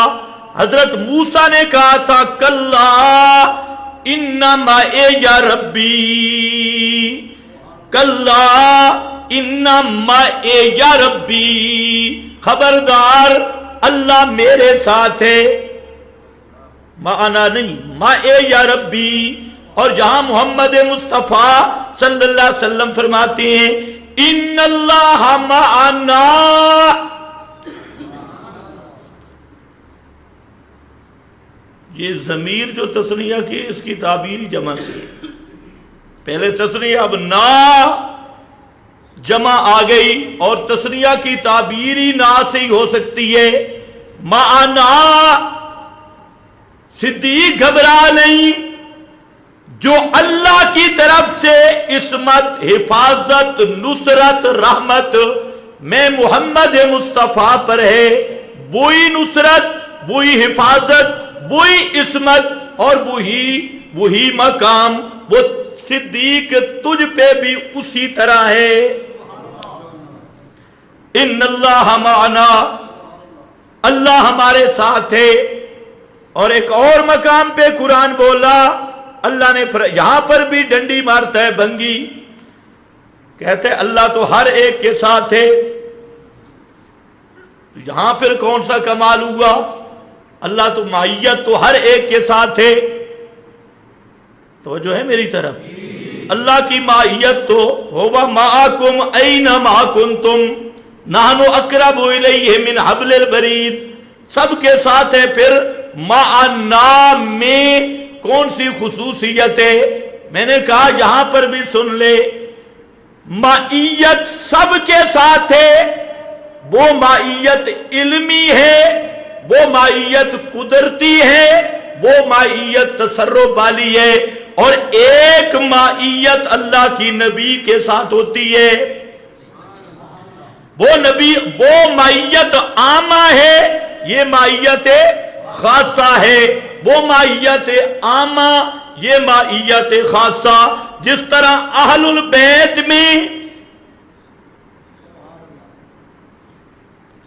حضرت موسیٰ نے کہا تھا کلا ان معیا ربی، کلا ان معیا ربی، خبردار اللہ میرے ساتھ ہے. معنا نہیں، معیا ربی. اور جہاں محمد مصطفیٰ صلی اللہ علیہ وسلم فرماتے ہیں ان اللہ معنا، یہ ضمیر جو تثنیہ کی اس کی تعبیری جمع سے، پہلے تثنیہ اب نا جمع آ گئی، اور تثنیہ کی تعبیری نا سے ہی ہو سکتی ہے. معنا، صدیق گھبرا نہیں، جو اللہ کی طرف سے عصمت، حفاظت، نصرت، رحمت میں محمد مصطفیٰ پر ہے، وہی نصرت، وہی حفاظت، وہی عصمت اور وہی مقام وہ صدیق تجھ پہ بھی اسی طرح ہے. ان اللہ معنا، اللہ ہمارے ساتھ ہے. اور ایک اور مقام پہ قرآن بولا، اللہ نے یہاں پر بھی ڈنڈی مارتا ہے بھنگی، کہتے ہیں اللہ تو ہر ایک کے ساتھ ہے. یہاں پھر کون سا کمال ہوا؟ اللہ تو معیت تو ہر ایک کے ساتھ ہے. توجہ ہے میری طرف؟ اللہ کی معیت تو ہووا معاکم اینما کنتم نحن اقرب الیہ من حبل الورید، سب کے ساتھ ہے. پھر معنا میں کون سی خصوصیت ہے؟ میں نے کہا یہاں پر بھی سن لے، معیت سب کے ساتھ ہے. وہ معیت علمی ہے، وہ معیت قدرتی ہے، وہ معیت تصرف والی ہے، اور ایک معیت اللہ کی نبی کے ساتھ ہوتی ہے. وہ معیت عامہ ہے، یہ معیت خاصہ ہے. وہ معیت عامہ، یہ معیت خاصہ. جس طرح اہل البیت میں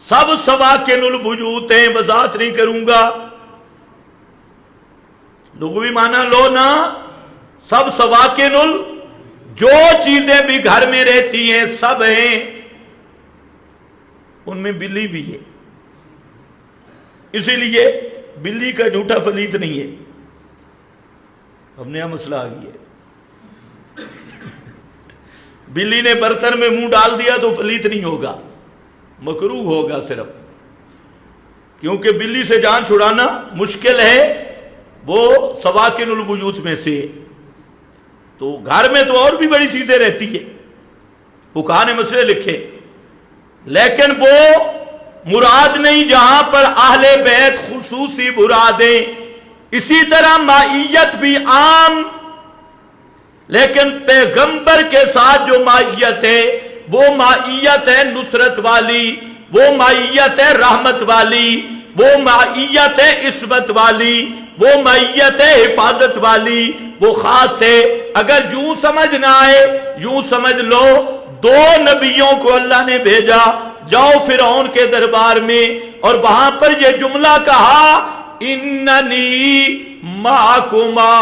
سب سواکن الوجود ہیں، وضاحت نہیں کروں گا، لغوی معنی لو نا، سب سواکن جو چیزیں بھی گھر میں رہتی ہیں سب ہیں، ان میں بلی بھی ہے. اسی لیے بلی کا جھوٹا پلیت نہیں ہے. اب نیا مسئلہ آ گیا ہے، بلی نے برتن میں منہ ڈال دیا تو پلیت نہیں ہوگا، مکروہ ہوگا صرف، کیونکہ بلی سے جان چھڑانا مشکل ہے، وہ سواکن الوجود میں سے. تو گھر میں تو اور بھی بڑی چیزیں رہتی ہیں، فقہا نے مسئلے لکھے، لیکن وہ مراد نہیں جہاں پر اہل بیت خصوصی مرادیں. اسی طرح معیت بھی عام، لیکن پیغمبر کے ساتھ جو معیت ہے وہ معیت ہے نصرت والی، وہ معیت ہے رحمت والی، وہ معیت ہے عصمت والی، وہ معیت ہے حفاظت والی، وہ خاص ہے. اگر یوں سمجھ نہ آئے، یوں سمجھ لو 2 نبیوں کو اللہ نے بھیجا، جاؤ فرعون کے دربار میں، اور وہاں پر یہ جملہ کہا اننی معکما،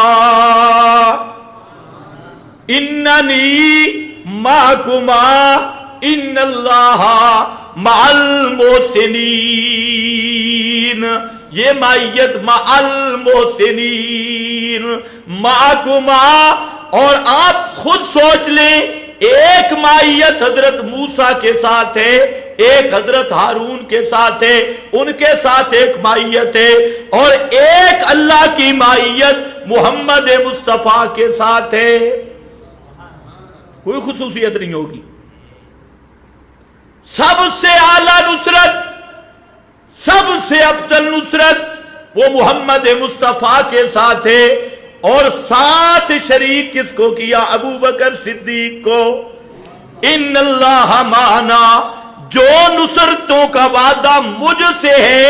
اننی معکما ان اللہ مع المحسنین. یہ معیت مع المحسنین، معکما. اور آپ خود سوچ لیں، ایک معیت حضرت موسیٰ کے ساتھ ہے، ایک حضرت ہارون کے ساتھ ہے، ان کے ساتھ ایک معیت ہے، اور ایک اللہ کی معیت محمد مصطفیٰ کے ساتھ ہے. کوئی خصوصیت نہیں ہوگی. سب سے اعلیٰ نصرت، سب سے افضل نصرت وہ محمد مصطفیٰ کے ساتھ ہے. اور ساتھ شریک کس کو کیا؟ ابو بکر صدیق کو. ان اللہ معنا، جو نصرتوں کا وعدہ مجھ سے ہے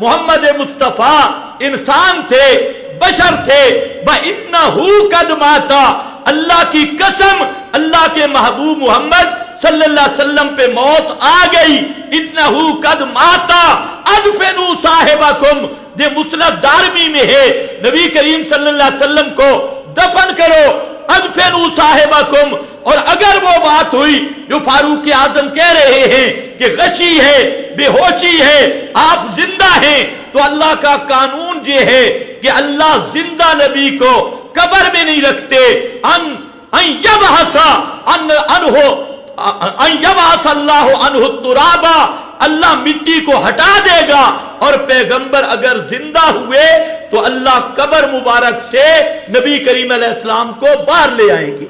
محمد مصطفیٰ انسان تھے، بشر تھے، وَإِنَّهُ قَدْ مَاتَ، اللہ کی قسم اللہ کے محبوب محمد صلی اللہ علیہ وسلم پہ موت آ گئی۔ اِنَّهُ قَدْ مَاتَ اَدْفِنُوا صَاحِبَكُمْ، یہ مسند دارمی میں ہے، نبی کریم صلی اللہ علیہ وسلم کو دفن کرو، اَدْفِنُوا صَاحِبَكُمْ۔ اور اگر وہ بات ہوئی جو فاروق اعظم کہہ رہے ہیں کہ غشی ہے، بے ہوشی ہے، آپ زندہ ہیں، تو اللہ کا قانون یہ ہے کہ اللہ زندہ نبی کو قبر میں نہیں رکھتے، ان یبعث اللہ عنہ التراب، اللہ مٹی کو ہٹا دے گا، اور پیغمبر اگر زندہ ہوئے تو اللہ قبر مبارک سے نبی کریم علیہ السلام کو باہر لے آئیں گے۔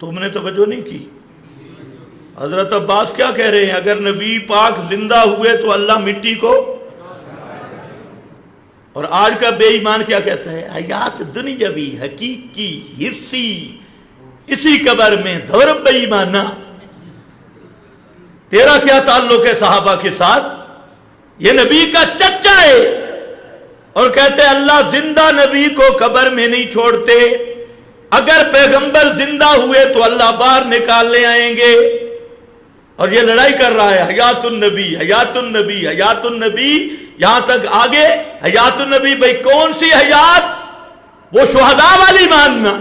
تم نے توجہ نہیں کی؟ حضرت عباس کیا کہہ رہے ہیں؟ اگر نبی پاک زندہ ہوئے تو اللہ مٹی کو، اور آج کا بے ایمان کیا کہتا ہے؟ حیات دنیاوی حقیقی حصی اسی قبر میں، دھور بے ایمانہ، تیرا کیا تعلق ہے صحابہ کے ساتھ؟ یہ نبی کا چچا ہے، اور کہتے ہیں اللہ زندہ نبی کو قبر میں نہیں چھوڑتے، اگر پیغمبر زندہ ہوئے تو اللہ باہر نکال لے آئیں گے۔ اور یہ لڑائی کر رہا ہے حیات النبی، حیات النبی، حیات النبی، یہاں تک آگے حیات النبی۔ بھئی کون سی حیات؟ وہ شہداء والی ماننا،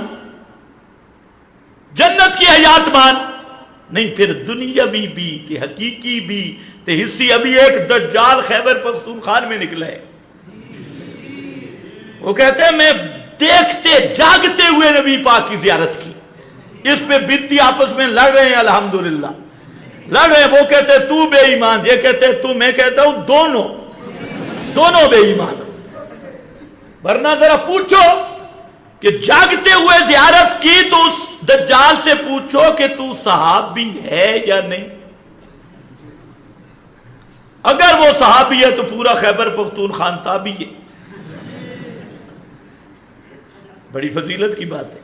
جنت کی حیات مان نہیں، پھر دنیاوی بھی کہ حقیقی بھی تے حصی۔ ابھی ایک دجال خیبر پختونخوا میں نکلا ہے، وہ کہتے ہیں میں دیکھتے جاگتے ہوئے نبی پاک کی زیارت کی۔ اس پہ بدتی آپس میں لڑ رہے ہیں، الحمدللہ لڑ رہے ہیں۔ وہ کہتے ہیں تو بے ایمان، یہ کہتے ہیں تو، میں کہتا ہوں دونوں بے ایمان۔ ورنہ ذرا پوچھو کہ جاگتے ہوئے زیارت کی تو اس دجال سے پوچھو کہ تو صحابی ہے یا نہیں۔ اگر وہ صحابی ہے تو پورا خیبر پختونخوا تابعی ہے۔ بڑی فضیلت کی بات ہے۔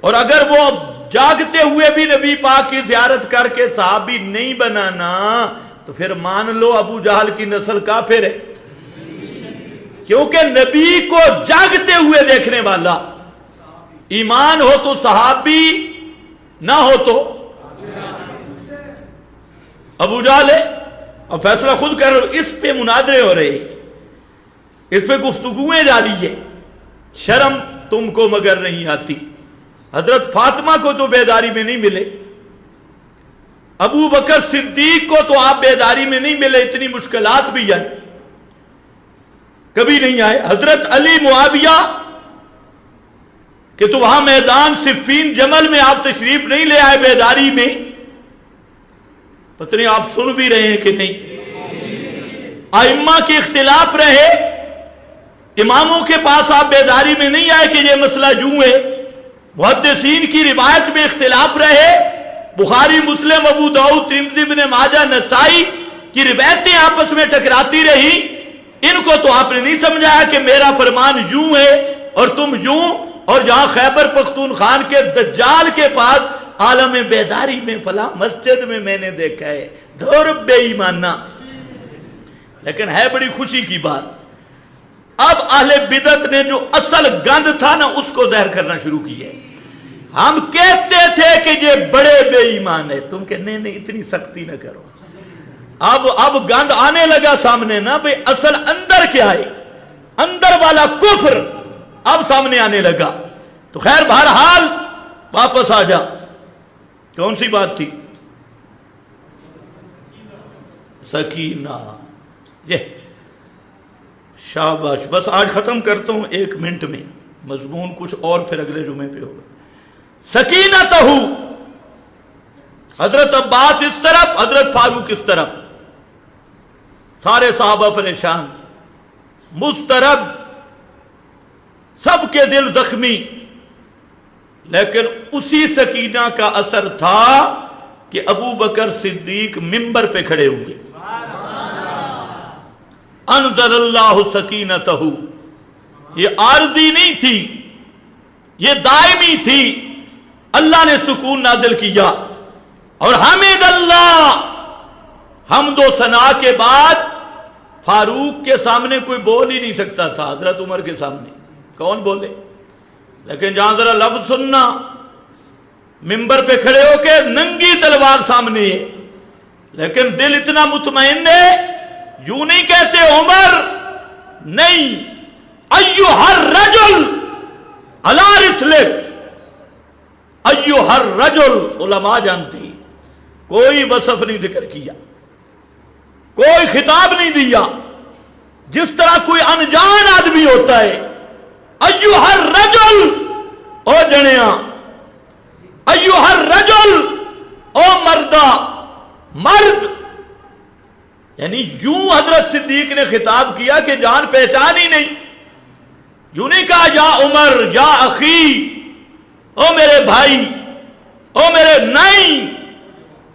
اور اگر وہ جاگتے ہوئے بھی نبی پاک کی زیارت کر کے صحابی نہیں بنانا تو پھر مان لو ابو جہل کی نسل کافر ہے، کیونکہ نبی کو جاگتے ہوئے دیکھنے والا ایمان ہو تو صحابی، نہ ہو تو ابو جہل ہے۔ اور فیصلہ خود کر، اس پہ مناظرے ہو رہے، اس پہ گفتگویں جاری ہے۔ شرم تم کو مگر نہیں آتی۔ حضرت فاطمہ کو تو بیداری میں نہیں ملے، ابو بکر صدیق کو تو آپ بیداری میں نہیں ملے، اتنی مشکلات بھی آئی، کبھی نہیں آئے۔ حضرت علی معاویہ کہ تو وہاں میدان صفین جمل میں آپ تشریف نہیں لے آئے بیداری میں، پتہ نہیں آپ سن بھی رہے ہیں کہ نہیں۔ ائمہ کے اختلاف رہے، اماموں کے پاس آپ بیداری میں نہیں آئے کہ یہ مسئلہ یوں ہے، محدثین کی روایت میں اختلاف رہے، بخاری مسلم ابو داؤد ترمذی ابن ماجہ نسائی کی روایتیں آپس میں ٹکراتی رہی، ان کو تو آپ نے نہیں سمجھایا کہ میرا فرمان یوں ہے اور تم یوں۔ اور جہاں خیبر پختونخوا کے دجال کے پاس عالم بیداری میں فلاں مسجد میں میں نے دیکھا ہے، دور بے ایمانہ۔ لیکن ہے بڑی خوشی کی بات، اب اہل بدعت نے جو اصل گند تھا نا اس کو ظاہر کرنا شروع کیا ہے۔ ہم کہتے تھے کہ یہ بڑے بے ایمان ہے، تم کہ نہیں اتنی سختی نہ کرو۔ اب گند آنے لگا سامنے نا، بھئی اصل اندر کیا ہے، اندر والا کفر اب سامنے آنے لگا۔ تو خیر بہرحال واپس آ جا، کون سی بات تھی؟ سکینہ، یہ شاباش۔ بس آج ختم کرتا ہوں 1 منٹ میں، مضمون کچھ اور پھر اگلے جمعے پہ ہوگا۔ سکینتہ، حضرت عباس اس طرف، حضرت فاروق اس طرف، سارے صحابہ پریشان، مضطرب، سب کے دل زخمی، لیکن اسی سکینہ کا اثر تھا کہ ابو بکر صدیق منبر پہ کھڑے ہوئے۔ انزل اللہ سکینتہ، یہ عارضی نہیں تھی، یہ دائمی تھی، اللہ نے سکون نازل کیا۔ اور حمد اللہ، حمد و ثنا کے بعد فاروق کے سامنے کوئی بول ہی نہیں سکتا تھا، حضرت عمر کے سامنے کون بولے؟ لیکن جہاں ذرا لفظ سننا، ممبر پہ کھڑے ہو کے ننگی تلوار سامنے ہے، لیکن دل اتنا مطمئن ہے، یوں نہیں کہتے عمر، نہیں، ایھا الرجل علی رسلک، ایھا الرجل، علماء جانتی ہیں، کوئی وصف نہیں ذکر کیا، کوئی خطاب نہیں دیا، جس طرح کوئی انجان آدمی ہوتا ہے، ایھا الرجل، او جنیاں، ایھا الرجل، او مردہ، مرد، یعنی یوں حضرت صدیق نے خطاب کیا کہ جان پہچان ہی نہیں، یوں نہیں کہا یا عمر یا اخی، او میرے بھائی، او میرے، نہیں،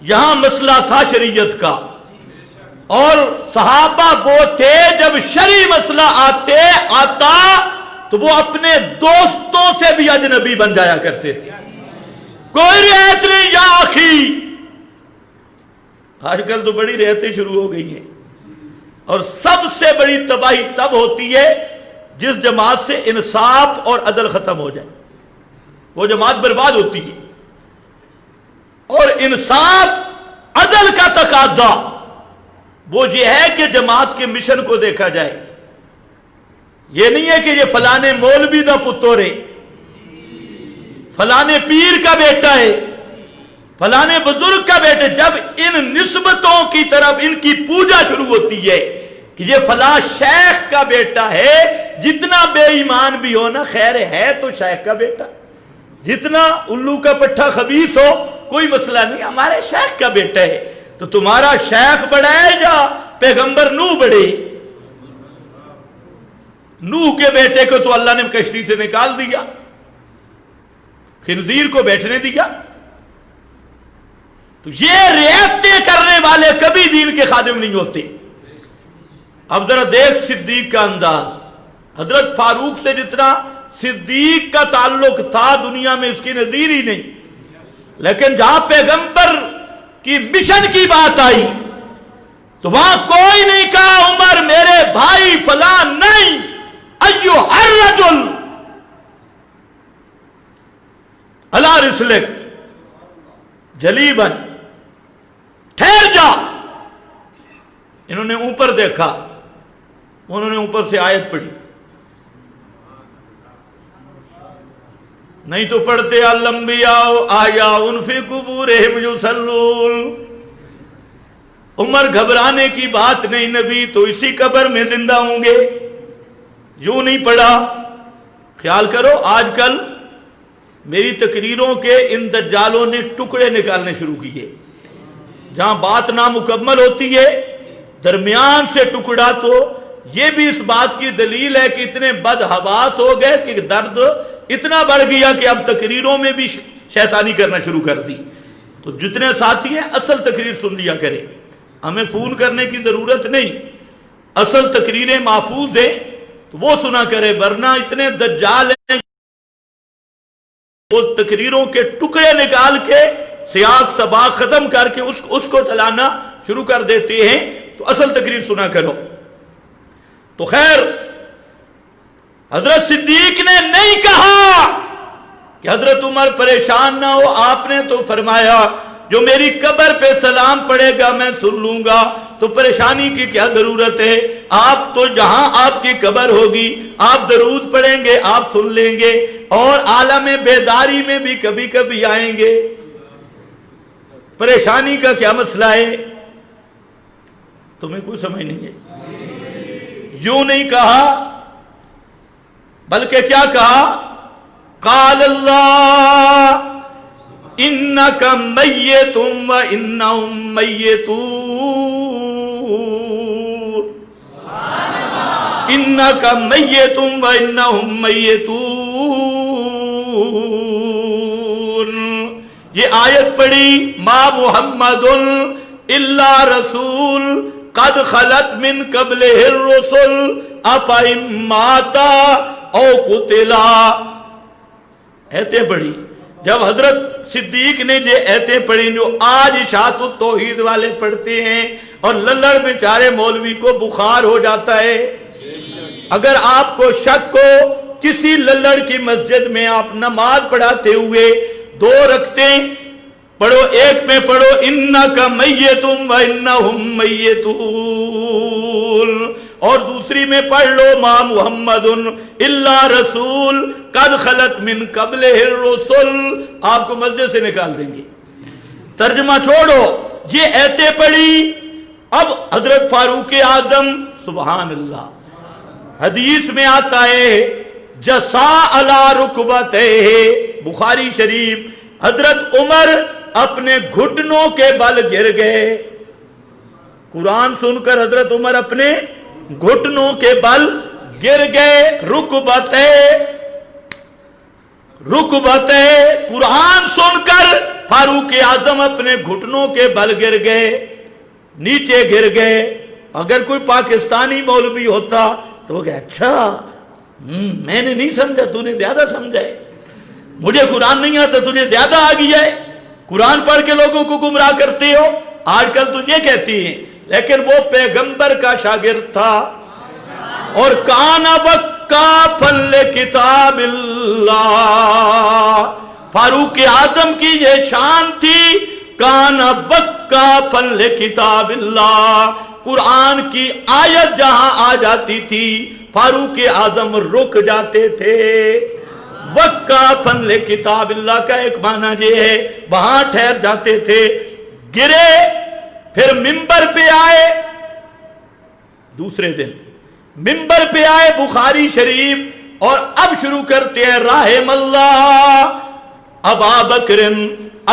یہاں مسئلہ تھا شریعت کا، اور صحابہ وہ تھے جب شرعی مسئلہ آتا تو وہ اپنے دوستوں سے بھی اجنبی بن جایا کرتے تھے، کوئی رعایت نہیں یا اخی۔ آج کل تو بڑی رعایتیں شروع ہو گئی ہیں، اور سب سے بڑی تباہی تب ہوتی ہے جس جماعت سے انصاف اور عدل ختم ہو جائے، وہ جماعت برباد ہوتی ہے۔ اور انصاف عدل کا تقاضا وہ یہ ہے کہ جماعت کے مشن کو دیکھا جائے، یہ نہیں ہے کہ یہ فلانے مولوی دا پتر ہے، فلانے پیر کا بیٹا ہے، فلانے بزرگ کا بیٹا۔ جب ان نسبتوں کی طرف ان کی پوجا شروع ہوتی ہے کہ یہ فلاں شیخ کا بیٹا ہے، جتنا بے ایمان بھی ہو نا، خیر ہے تو شیخ کا بیٹا، جتنا الو کا پٹھا خبیث ہو کوئی مسئلہ نہیں، ہمارے شیخ کا بیٹا ہے، تو تمہارا شیخ بڑا ہے یا پیغمبر نوح بڑے؟ نوح کے بیٹے کو تو اللہ نے کشتی سے نکال دیا، خنزیر کو بیٹھنے دیا۔ تو یہ رعایتیں کرنے والے کبھی دین کے خادم نہیں ہوتے۔ اب ذرا دیکھ صدیق کا انداز، حضرت فاروق سے جتنا صدیق کا تعلق تھا دنیا میں اس کی نظیر ہی نہیں، لیکن جہاں پیغمبر کی مشن کی بات آئی تو وہاں کوئی نہیں کہا عمر میرے بھائی فلاں، نہیں، ایھا الرجل علی رسلک، جلی بن، ٹھہر جا۔ انہوں نے اوپر دیکھا، انہوں نے اوپر سے آیت پڑھی، نہیں تو پڑھتے الانبیاء احیاء فی قبورہم یصلون۔ عمر گھبرانے کی بات نہیں، نبی تو اسی قبر میں زندہ ہوں گے، یوں نہیں پڑھا۔ خیال کرو آج کل میری تقریروں کے ان دجالوں نے ٹکڑے نکالنے شروع کیے، جہاں بات نامکمل ہوتی ہے درمیان سے ٹکڑا، تو یہ بھی اس بات کی دلیل ہے کہ اتنے بدحواس ہو گئے کہ درد اتنا بڑھ گیا کہ اب تقریروں میں بھی شیطانی کرنا شروع کر دی۔ تو جتنے ساتھی ہیں اصل تقریر سن لیا کریں، ہمیں فون کرنے کی ضرورت نہیں، اصل تقریریں محفوظ ہیں تو وہ سنا کرے، ورنہ اتنے دجال ہیں وہ تقریروں کے ٹکڑے نکال کے سیاق سباق ختم کر کے اس کو چلانا شروع کر دیتے ہیں، تو اصل تقریر سنا کرو۔ تو خیر حضرت صدیق نے نہیں کہا کہ حضرت عمر پریشان نہ ہو، آپ نے تو فرمایا جو میری قبر پہ سلام پڑے گا میں سن لوں گا، تو پریشانی کی کیا ضرورت ہے؟ آپ تو جہاں آپ کی قبر ہوگی آپ درود پڑھیں گے، آپ سن لیں گے، اور عالم بیداری میں بھی کبھی کبھی آئیں گے، پریشانی کا کیا مسئلہ ہے؟ تمہیں کوئی سمجھ نہیں ہے؟ یوں نہیں کہا، بلکہ کیا کہا؟ قال اللہ انک میت و انہم میتون، انک میت و انہم میتون۔ یہ آیت پڑھی، ما محمد الا رسول قد خلت من قبلہ الرسل افئن مات او قتلا، ایتیں پڑھی۔ جب حضرت صدیق نے یہ ایتیں پڑھی جو آج اشاعت التوحید والے پڑھتے ہیں، اور للڑ بیچارے مولوی کو بخار ہو جاتا ہے. اگر آپ کو شک ہو کسی للڑ کی مسجد میں آپ نماز پڑھاتے ہوئے 2 رکعتیں پڑھو، ایک میں پڑھو انکا میتم و انہم میتون، اور دوسری میں پڑھ لو ما محمد الا رسول قد خلت من قبلہ الرسل، آپ کو مسجد سے نکال دیں گے. ترجمہ چھوڑو، یہ ایتیں پڑھی. اب حضرت فاروق اعظم سبحان اللہ، حدیث میں آتا ہے جسا علی رکبتہ، بخاری شریف، حضرت عمر اپنے گھٹنوں کے بل گر گئے. قرآن سن کر حضرت عمر اپنے گھٹنوں کے بل گر گئے. رکبتہ قرآن سن کر فاروق اعظم اپنے گھٹنوں کے بل گر گئے، نیچے گر گئے. اگر کوئی پاکستانی مولوی ہوتا تو وہ کہ اچھا میں نے نہیں سمجھا، تو نے زیادہ سمجھا ہے، مجھے قرآن نہیں آتا تجھے زیادہ آ گیا ہے، قرآن پڑھ کے لوگوں کو گمراہ کرتے ہو. آج کل تو یہ کہتی ہیں، لیکن وہ پیغمبر کا شاگرد تھا اور کان وقافا لکتاب اللہ. فاروق اعظم کی یہ شان تھی، کان وقافا لکتاب اللہ. قرآن کی آیت جہاں آ جاتی تھی فاروق اعظم رک جاتے تھے. وقافا لکتاب اللہ کا ایک معنی یہ ہے وہاں ٹھہر جاتے تھے. گرے، پھر منبر پہ آئے، دوسرے دن منبر پہ آئے بخاری شریف، اور اب شروع کرتے ہیں رحم اللہ ابا بکر،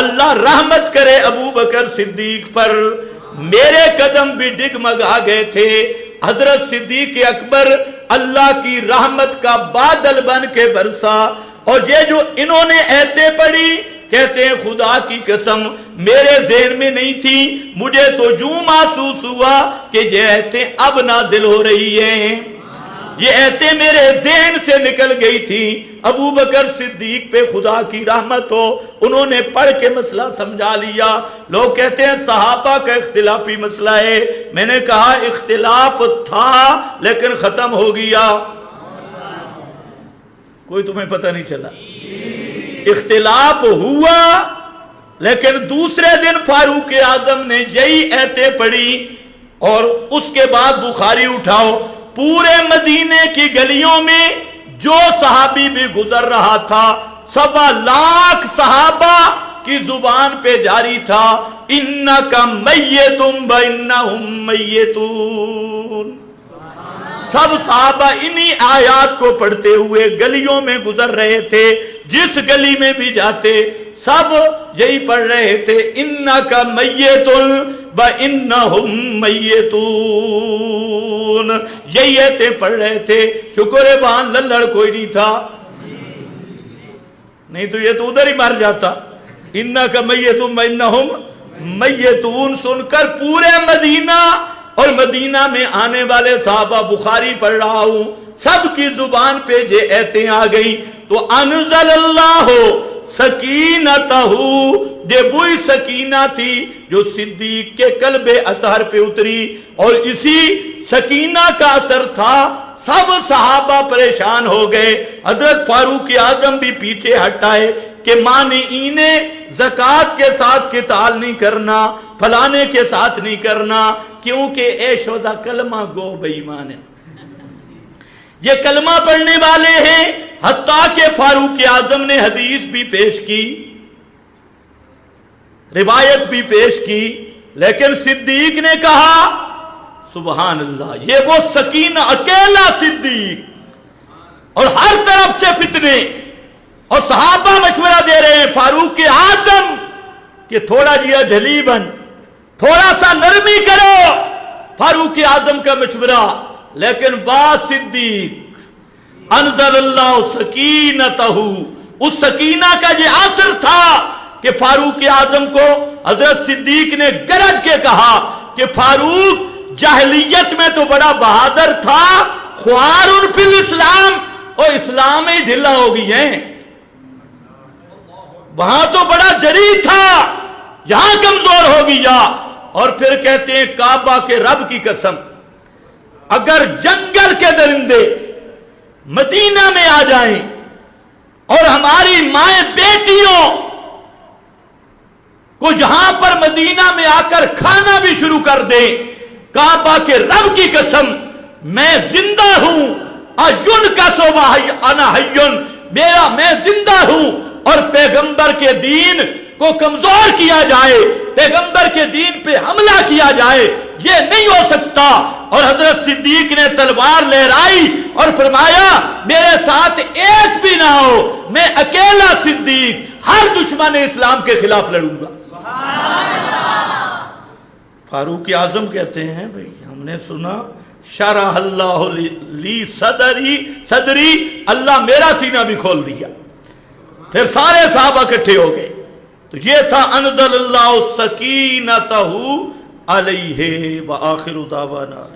اللہ رحمت کرے ابو بکر صدیق پر، میرے قدم بھی ڈگمگا گئے تھے. حضرت صدیق اکبر اللہ کی رحمت کا بادل بن کے برسا. اور یہ جو انہوں نے ایتیں پڑھی، کہتے ہیں خدا کی قسم میرے ذہن میں نہیں تھی، مجھے تو یوں محسوس ہوا کہ یہ ایتیں اب نازل ہو رہی ہیں. یہ ایتیں میرے ذہن سے نکل گئی تھی. ابو بکر صدیق پہ خدا کی رحمت ہو، انہوں نے پڑھ کے مسئلہ سمجھا لیا. لوگ کہتے ہیں صحابہ کا اختلافی مسئلہ ہے. میں نے کہا اختلاف تھا لیکن ختم ہو گیا. کوئی تمہیں پتہ نہیں چلا؟ اختلاف ہوا لیکن دوسرے دن فاروق اعظم نے یہی ایتیں پڑھی، اور اس کے بعد بخاری اٹھاؤ، پورے مدینے کی گلیوں میں جو صحابی بھی گزر رہا تھا 1.25 لاکھ صحابہ کی زبان پہ جاری تھا انکا میتم و انہم میتون. سب صحابہ انہی آیات کو پڑھتے ہوئے گلیوں میں گزر رہے تھے. جس گلی میں بھی جاتے سب یہی پڑھ رہے تھے انکا میتن و انہم میتون. یہی ایتیں پڑھ رہے تھے. شکر بان للڑ کوئی نہیں تھا، نہیں تو یہ تو ادھر ہی مر جاتا. انکا میتن و انہم میتون سن کر پورے مدینہ اور مدینہ میں آنے والے صحابہ، بخاری پڑھ رہا ہوں، سب کی زبان پہ یہ ایتیں آ گئی. تو انزل اللہ سکینتہ، یہ وہی سکینہ تھی جو صدیق کے قلب اطہر پہ اتری، اور اسی سکینہ کا اثر تھا سب صحابہ پریشان ہو گئے. حضرت فاروق اعظم بھی پیچھے ہٹائے کہ مانعین زکوٰۃ کے ساتھ قتال نہیں کرنا، فلانے کے ساتھ نہیں کرنا، کیونکہ اے شہداء کلمہ گو بے ایمان ہے، یہ کلمہ پڑھنے والے ہیں. حتیٰ کہ فاروق اعظم نے حدیث بھی پیش کی، روایت بھی پیش کی، لیکن صدیق نے کہا سبحان اللہ، یہ وہ سکینہ اکیلا صدیق، اور ہر طرف سے فتنے، اور صحابہ مشورہ دے رہے ہیں فاروق اعظم کہ تھوڑا جیا جھلی بن، تھوڑا سا نرمی کرو. فاروق اعظم کا مشورہ، لیکن بعد صدیق انزل اللہ سکینتہ، اس سکینہ کا یہ اثر تھا کہ فاروق اعظم کو حضرت صدیق نے گرج کے کہا کہ فاروق جاہلیت میں تو بڑا بہادر تھا، خوار فی الاسلام، اور اسلام ہی ڈھلا ہو گئی ہیں، وہاں تو بڑا جری تھا، یہاں کمزور ہو گیا. اور پھر کہتے ہیں کعبہ کے رب کی قسم، اگر جنگل کے درندے مدینہ میں آ جائیں اور ہماری مائیں بیٹیوں کو جہاں پر مدینہ میں آ کر کھانا بھی شروع کر دیں، کعبہ کے رب کی قسم میں زندہ ہوں، اجن کا سو انا حیون، میں زندہ ہوں، اور پیغمبر کے دین کو کمزور کیا جائے، پیغمبر کے دین پہ حملہ کیا جائے، یہ نہیں ہو سکتا۔ اور حضرت صدیق نے تلوار لہرائی اور فرمایا میرے ساتھ ایک بھی نہ ہو، میں اکیلا صدیق ہر دشمن اسلام کے خلاف لڑوں گا۔ فاروق اعظم کہتے ہیں بھئی ہم نے سنا شرح اللہ لی صدری، اللہ میرا سینہ بھی کھول دیا۔ پھر سارے صحابہ اکٹھے ہو گئے، تو یہ تھا انزل اللہ سکینتہ علیہ وآخر دعوانا